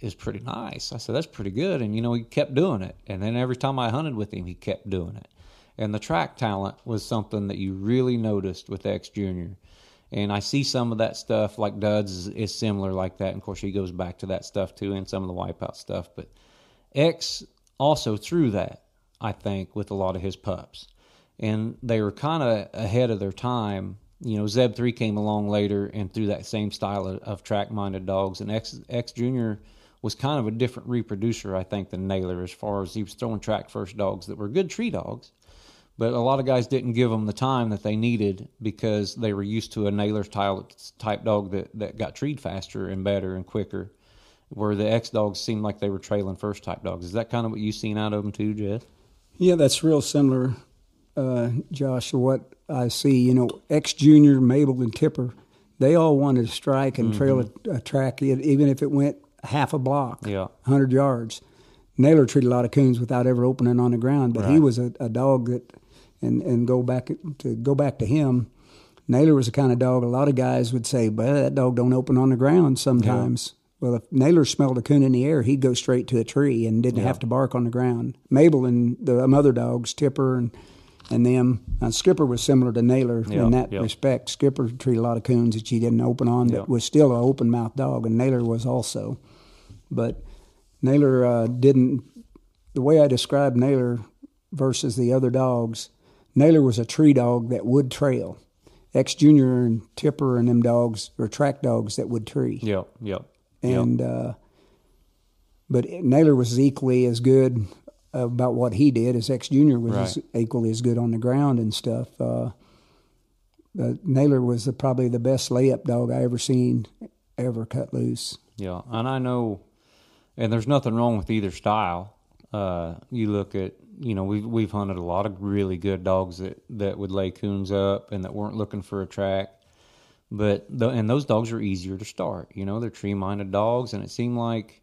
is pretty nice. I said, that's pretty good. And, he kept doing it. And then every time I hunted with him, he kept doing it. And the track talent was something that you really noticed with X Junior. And I see some of that stuff, like Duds is similar like that. And, of course, he goes back to that stuff, too, and some of the wipeout stuff. But X also threw that, I think, with a lot of his pups. And they were kind of ahead of their time. Zeb 3 came along later and threw that same style of track-minded dogs. And X Junior was kind of a different reproducer, I think, than Naylor, as far as he was throwing track-first dogs that were good tree dogs, But a lot of guys didn't give them the time that they needed because they were used to a nailer type dog that got treed faster and better and quicker, where the X dogs seemed like they were trailing first type dogs. Is that kind of what you've seen out of them too, Jess? Yeah, that's real similar, Josh, to what I see. You know, X Junior, Mabel, and Tipper, they all wanted to strike and trail a track, even if it went half a block, 100 yards. Naylor treated a lot of coons without ever opening on the ground, but he was a dog that, and go back to him, Naylor was the kind of dog a lot of guys would say, "But that dog don't open on the ground sometimes." Yeah. Well, if Naylor smelled a coon in the air, he'd go straight to a tree and didn't have to bark on the ground. Mabel and the other dogs, Tipper and them, Skipper was similar to Naylor in that respect. Skipper treated a lot of coons that she didn't open on, but was still an open mouth dog, and Naylor was also. But Naylor didn't. The way I described Naylor versus the other dogs, Naylor was a tree dog that would trail. X Junior and Tipper and them dogs were track dogs that would tree. And but Naylor was equally as good about what he did as X Junior was equally as good on the ground and stuff. Naylor was probably the best layup dog I ever seen ever cut loose. Yeah, and I know, and there's nothing wrong with either style. You look at, we've hunted a lot of really good dogs that would lay coons up and that weren't looking for a track. And those dogs are easier to start. They're tree-minded dogs, and it seemed like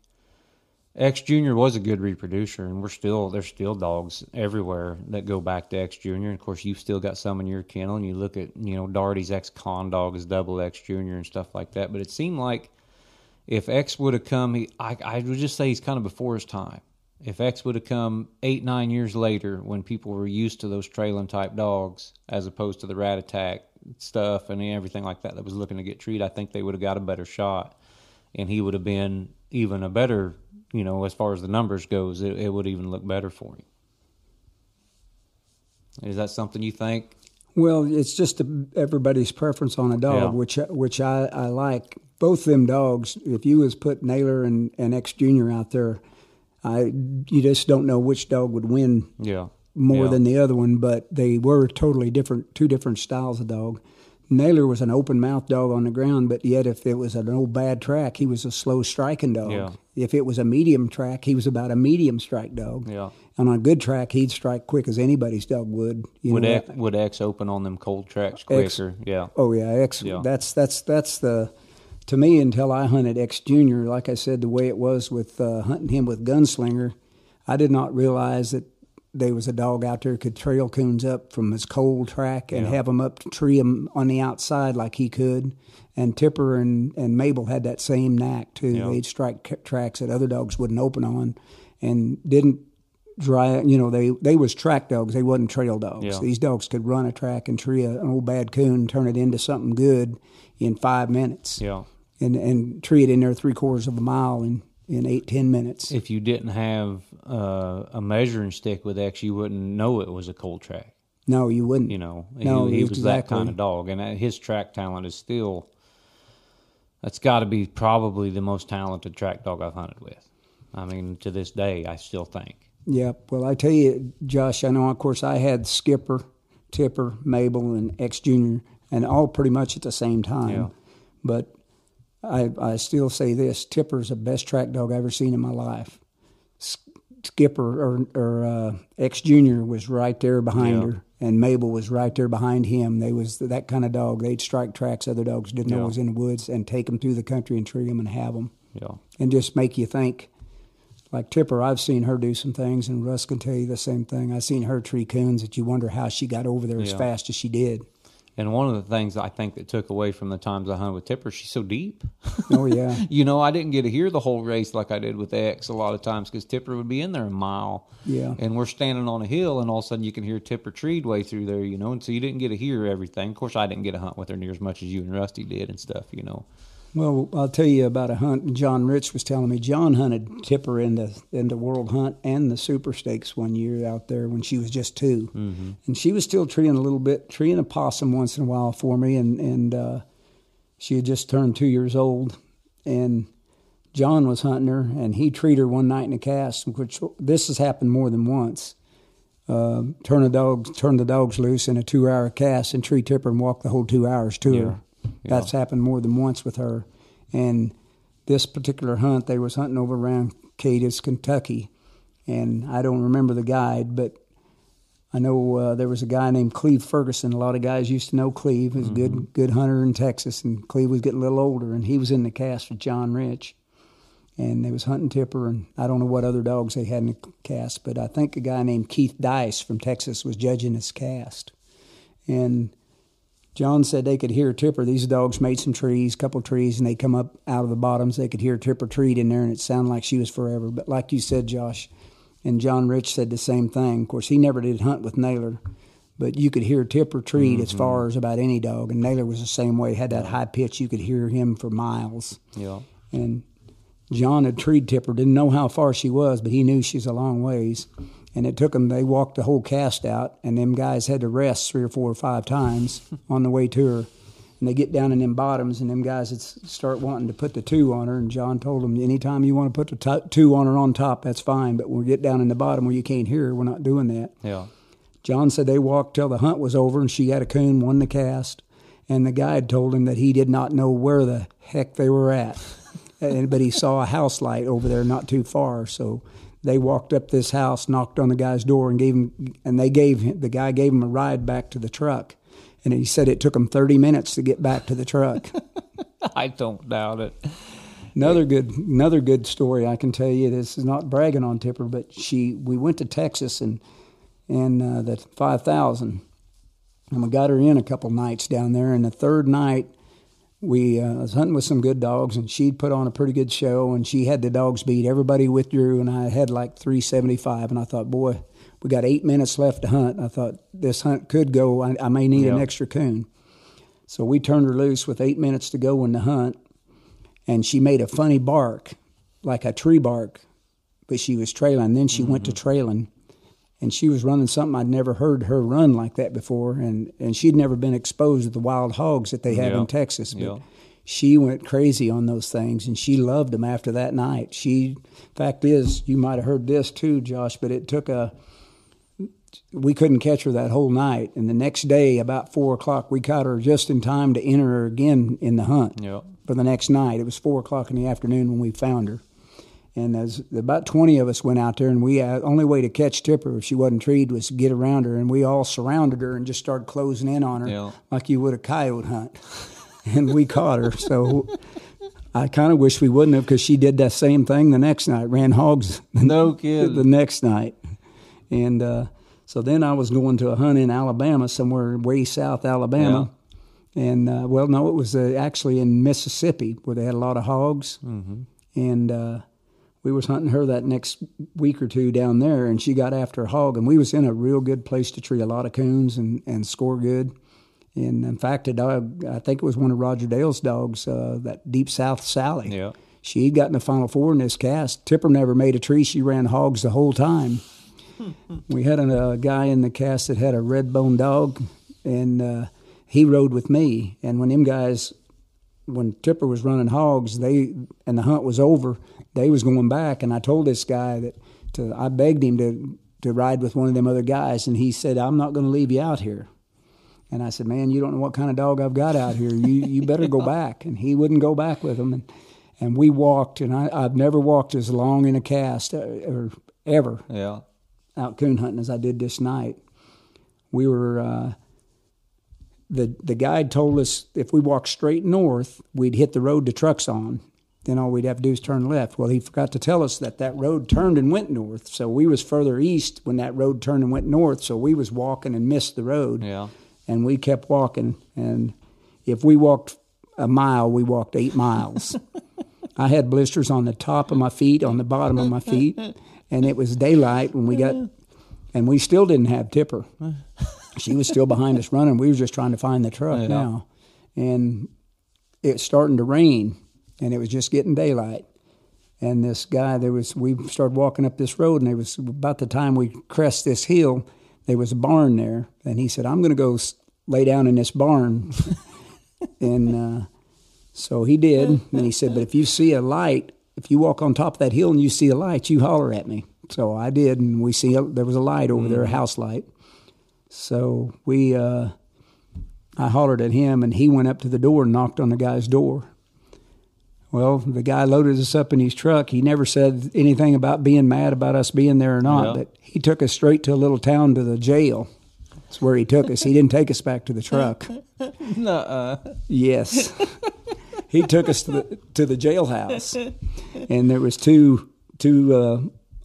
X Junior was a good reproducer, and there's still dogs everywhere that go back to X Junior. And of course, you've still got some in your kennel, and you look at, Darty's ex-con dog is double X Junior and stuff like that. But it seemed like if X would have come, I would just say he's kind of before his time. If X would have come 8-9 years later when people were used to those trailing type dogs as opposed to the rat attack stuff and everything like that was looking to get treated, I think they would have got a better shot, and he would have been even a better, as far as the numbers goes, it would even look better for him. Is that something you think? Well, it's just everybody's preference on a dog, which I like. Both them dogs, if you was put Naylor and X Junior out there, you just don't know which dog would win more than the other one, but they were totally different, two different styles of dog. Naylor was an open-mouthed dog on the ground, but yet if it was an old bad track, he was a slow-striking dog. Yeah. If it was a medium track, he was about a medium-strike dog. Yeah. And on a good track, he'd strike quick as anybody's dog would. Would X open on them cold tracks quicker? X. Yeah. That's the... To me, until I hunted X Junior, like I said, the way it was with hunting him with Gunslinger, I did not realize that there was a dog out there who could trail coons up from his cold track and have them up to tree them on the outside like he could. And Tipper and Mabel had that same knack, too. Yeah. They'd strike tracks that other dogs wouldn't open on and didn't dry. They was track dogs. They wasn't trail dogs. Yeah. These dogs could run a track and tree an old bad coon and turn it into something good in 5 minutes. Yeah. And tree it in there 3/4 of a mile in 8-10 minutes. If you didn't have a measuring stick with X, you wouldn't know it was a cold track. No, you wouldn't. He was that kind of dog, and his track talent is still. That's got to be probably the most talented track dog I've hunted with. I mean, to this day, I still think. Yeah. Well, I tell you, Josh, I know. Of course, I had Skipper, Tipper, Mabel, and X Junior, and all pretty much at the same time. Yeah. But I still say this: Tipper's the best track dog I've ever seen in my life. Skipper or X Junior was right there behind her, and Mabel was right there behind him. They was that kind of dog. They'd strike tracks other dogs didn't know was in the woods and take them through the country and tree them and have them. Yeah, and just make you think. Like Tipper, I've seen her do some things, and Russ can tell you the same thing. I've seen her tree coons that you wonder how she got over there as fast as she did. And one of the things I think that took away from the times I hunted with Tipper, she's so deep. Oh, yeah. I didn't get to hear the whole race like I did with X a lot of times because Tipper would be in there a mile. Yeah. And we're standing on a hill, and all of a sudden you can hear Tipper treed way through there, and so you didn't get to hear everything. Of course, I didn't get to hunt with her near as much as you and Rusty did and stuff, Well, I'll tell you about a hunt. John Rich was telling me John hunted Tipper in the World Hunt and the Super Stakes one year out there when she was just 2. Mm-hmm. And she was still treeing a little bit, treeing a possum once in a while for me, and she had just turned 2 years old. And John was hunting her, and he treated her one night in a cast, which this has happened more than once. turn the dogs loose in a 2-hour cast and tree tipper and walk the whole 2 hours to her. Yeah. That's happened more than once with her. And this particular hunt, they was hunting over around Cadiz, Kentucky, and I don't remember the guide, but I know there was a guy named Cleve Ferguson. A lot of guys used to know Cleve. He was a good hunter in Texas, and Cleve was getting a little older, and he was in the cast with John Rich. And they was hunting tipper, and I don't know what other dogs they had in the cast, but I think a guy named Keith Dice from Texas was judging this cast. And John said they could hear tipper. These dogs made some trees, couple trees, and they come up out of the bottoms. They could hear tipper treed in there, and it sounded like she was forever. But like you said, Josh, and John Rich said the same thing. Of course, he never did hunt with Naylor, but you could hear tipper treed as far as about any dog. And Naylor was the same way. Had that high pitch. You could hear him for miles. Yeah. And John had treed tipper, didn't know how far she was, but he knew she's a long ways. And it took them, they walked the whole cast out, and them guys had to rest 3 or 4 or 5 times on the way to her. And they get down in them bottoms, and them guys would start wanting to put the 2 on her. And John told them, anytime you want to put the 2 on her on top, that's fine. But when we get down in the bottom where you can't hear her, we're not doing that. Yeah. John said they walked till the hunt was over, and she had a coon, won the cast. And the guide told him that he did not know where the heck they were at. But he saw a house light over there not too far, so they walked up this house, knocked on the guy's door, and the guy gave him a ride back to the truck. And he said it took him 30 minutes to get back to the truck. I don't doubt it. Another good story I can tell you. This is not bragging on Tipper, but we went to Texas and the 5,000, and we got her in a couple nights down there. And the third night, we was hunting with some good dogs, and she'd put on a pretty good show, and she had the dogs beat. Everybody withdrew, and I had like 375, and I thought, boy, we got 8 minutes left to hunt. I thought this hunt could go. I may need an extra coon. So we turned her loose with 8 minutes to go in the hunt, and she made a funny bark, like a tree bark, but she was trailing. Then she went to trailing, and she was running something I'd never heard her run like that before, and she'd never been exposed to the wild hogs that they have in Texas. But she went crazy on those things, and she loved them after that night. Fact is, you might have heard this too, Josh, but it took we couldn't catch her that whole night. And the next day, about 4 o'clock, we caught her just in time to enter her again in the hunt for the next night. It was 4 o'clock in the afternoon when we found her. And about 20 of us went out there, and only way to catch Tipper if she wasn't treed was to get around her, and we all surrounded her and just started closing in on her like you would a coyote hunt. And we caught her. So I kind of wish we wouldn't have, because she did that same thing the next night, ran hogs the next night. And so then I was going to a hunt in Alabama, somewhere way south Alabama. Yeah. And, it was actually in Mississippi where they had a lot of hogs. Mm-hmm. And we was hunting her that next week or two down there, and she got after a hog. And we was in a real good place to tree a lot of coons and score good. And, in fact, a dog, I think it was one of Roger Dale's dogs, that Deep South Sally. Yeah. She'd gotten the Final Four in this cast. Tipper never made a tree. She ran hogs the whole time. We had a guy in the cast that had a red-boned dog, and he rode with me. And when Tipper was running hogs, and the hunt was over, they was going back. And I told this guy I begged him to ride with one of them other guys, and he said, "I'm not going to leave you out here." And I said, "Man, you don't know what kind of dog I've got out here. You better go back." And he wouldn't go back with them. And we walked, and I've never walked as long in a cast or ever. Yeah. Out coon hunting as I did this night. We were, the guide told us if we walked straight north, we'd hit the road the truck's on. Then all we'd have to do is turn left. Well, he forgot to tell us that road turned and went north. So we was further east when that road turned and went north. So we was walking and missed the road. Yeah. And we kept walking. And if we walked a mile, we walked 8 miles. I had blisters on the top of my feet, on the bottom of my feet. And it was daylight when we got, and we still didn't have Tipper. She was still behind us running. We were just trying to find the truck now. And it's starting to rain, and it was just getting daylight. And this guy, we started walking up this road, and it was about the time we crest this hill, there was a barn there. And he said, "I'm going to go lay down in this barn." And so he did. And he said, "But if you see a light, if you walk on top of that hill and you see a light, you holler at me, So I did, and we see there was a light over there, a house light. So I hollered at him, and he went up to the door and knocked on the guy's door. Well, the guy loaded us up in his truck. He never said anything about being mad about us being there or not, but he took us straight to a little town to the jail. That's where he took us. He didn't take us back to the truck. Nuh-uh. Yes. He took us to the jailhouse, and there was two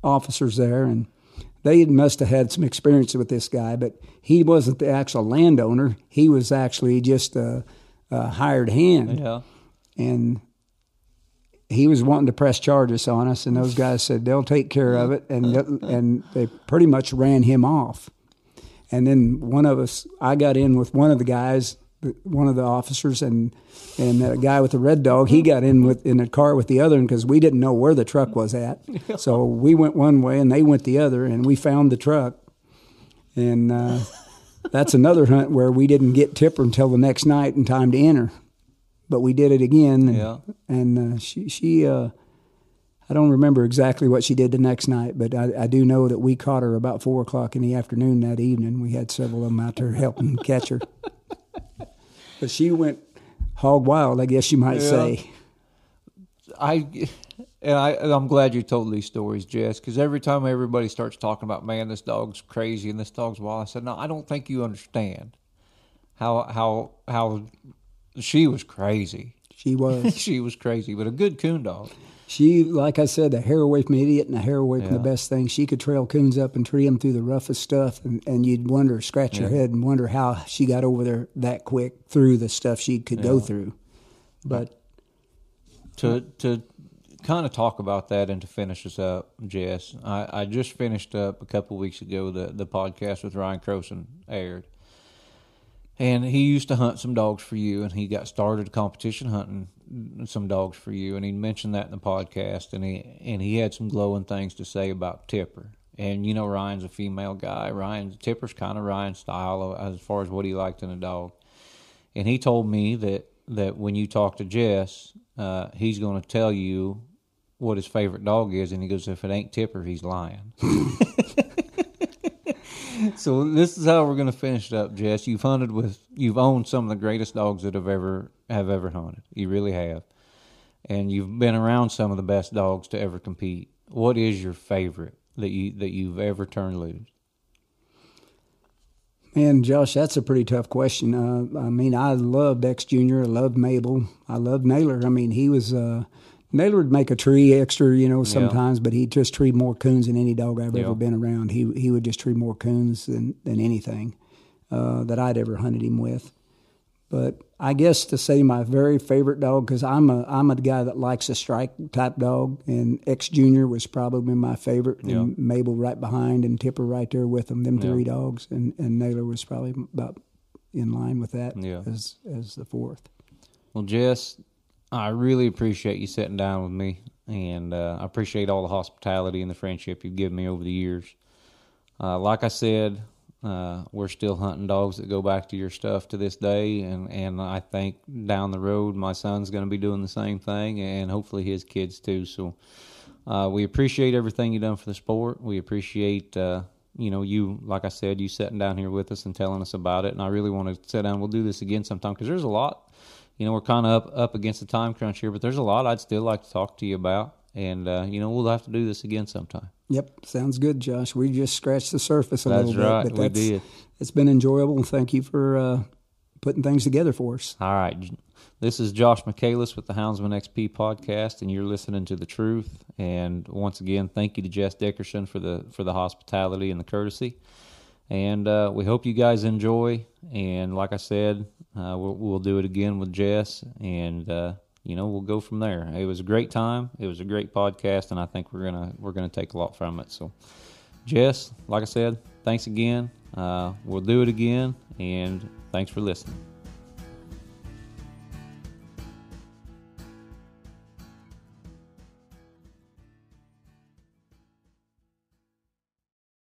officers there, and they must have had some experience with this guy, but he wasn't the actual landowner. He was actually just a hired hand. Yeah. And he was wanting to press charges on us, and those guys said they'll take care of it, and they pretty much ran him off. And then I got in with one of the guys, one of the officers, and the guy with the red dog, he got in a car with the other one because we didn't know where the truck was at. So we went one way and they went the other, and we found the truck. And that's another hunt where we didn't get Tipper until the next night in time to enter. But we did it again, and she I don't remember exactly what she did the next night, but I do know that we caught her about 4 o'clock in the afternoon that evening. We had several of them out there helping catch her. But she went hog wild, I guess you might say. I'm glad you told these stories, Jess, because every time everybody starts talking about, man, this dog's crazy and this dog's wild, I said, no, I don't think you understand how she was crazy. She was. She was crazy, but a good coon dog. She, like I said, a hair away from an idiot and a hair away from the best thing. She could trail coons up and tree them through the roughest stuff, and you'd scratch your head and wonder how she got over there that quick through the stuff she could go through. But to kind of talk about that and to finish us up, Jess, I just finished up a couple weeks ago the podcast with Ryan Croson aired. And he used to hunt some dogs for you, and he got started competition hunting some dogs for you, and he mentioned that in the podcast, and he had some glowing things to say about Tipper. And you know, Ryan's a female guy. Tipper's kind of Ryan's style as far as what he liked in a dog. And he told me that when you talk to Jess, he's going to tell you what his favorite dog is, and he goes, if it ain't Tipper, he's lying. So this is how we're going to finish it up, Jess. You've owned some of the greatest dogs that have ever hunted. You really have. And you've been around some of the best dogs to ever compete. What is your favorite that you've ever turned loose? Man, Josh, that's a pretty tough question. I mean, I loved X Junior. I loved Mabel. I loved Naylor. I mean, he was Naylor would make a tree extra, sometimes, but he'd just tree more coons than any dog I've ever been around. He would just tree more coons than anything that I'd ever hunted him with. But I guess to say my very favorite dog, because I'm a guy that likes a strike type dog, and X Junior was probably my favorite, and Mabel right behind, and Tipper right there with them. Them three dogs, and Naylor was probably about in line with that as the fourth. Well, Jess, I really appreciate you sitting down with me, and I appreciate all the hospitality and the friendship you've given me over the years. Like I said, we're still hunting dogs that go back to your stuff to this day, and I think down the road my son's going to be doing the same thing, and hopefully his kids too. So we appreciate everything you've done for the sport. We appreciate you, like I said, you sitting down here with us and telling us about it, and I really want to sit down. We'll do this again sometime, because there's a lot. We're kind of up against the time crunch here, but there's a lot I'd still like to talk to you about, and we'll have to do this again sometime. Yep, sounds good, Josh. We just scratched the surface a little bit. That's right, but we did. It's been enjoyable, and thank you for putting things together for us. All right. This is Josh Michaelis with the Houndsman XP Podcast, and you're listening to The Truth. And once again, thank you to Jess Dickerson for the hospitality and the courtesy. And we hope you guys enjoy. And like I said, we'll do it again with Jess, and we'll go from there. It was a great time. It was a great podcast, and I think we're gonna take a lot from it. So, Jess, like I said, thanks again. We'll do it again, and thanks for listening.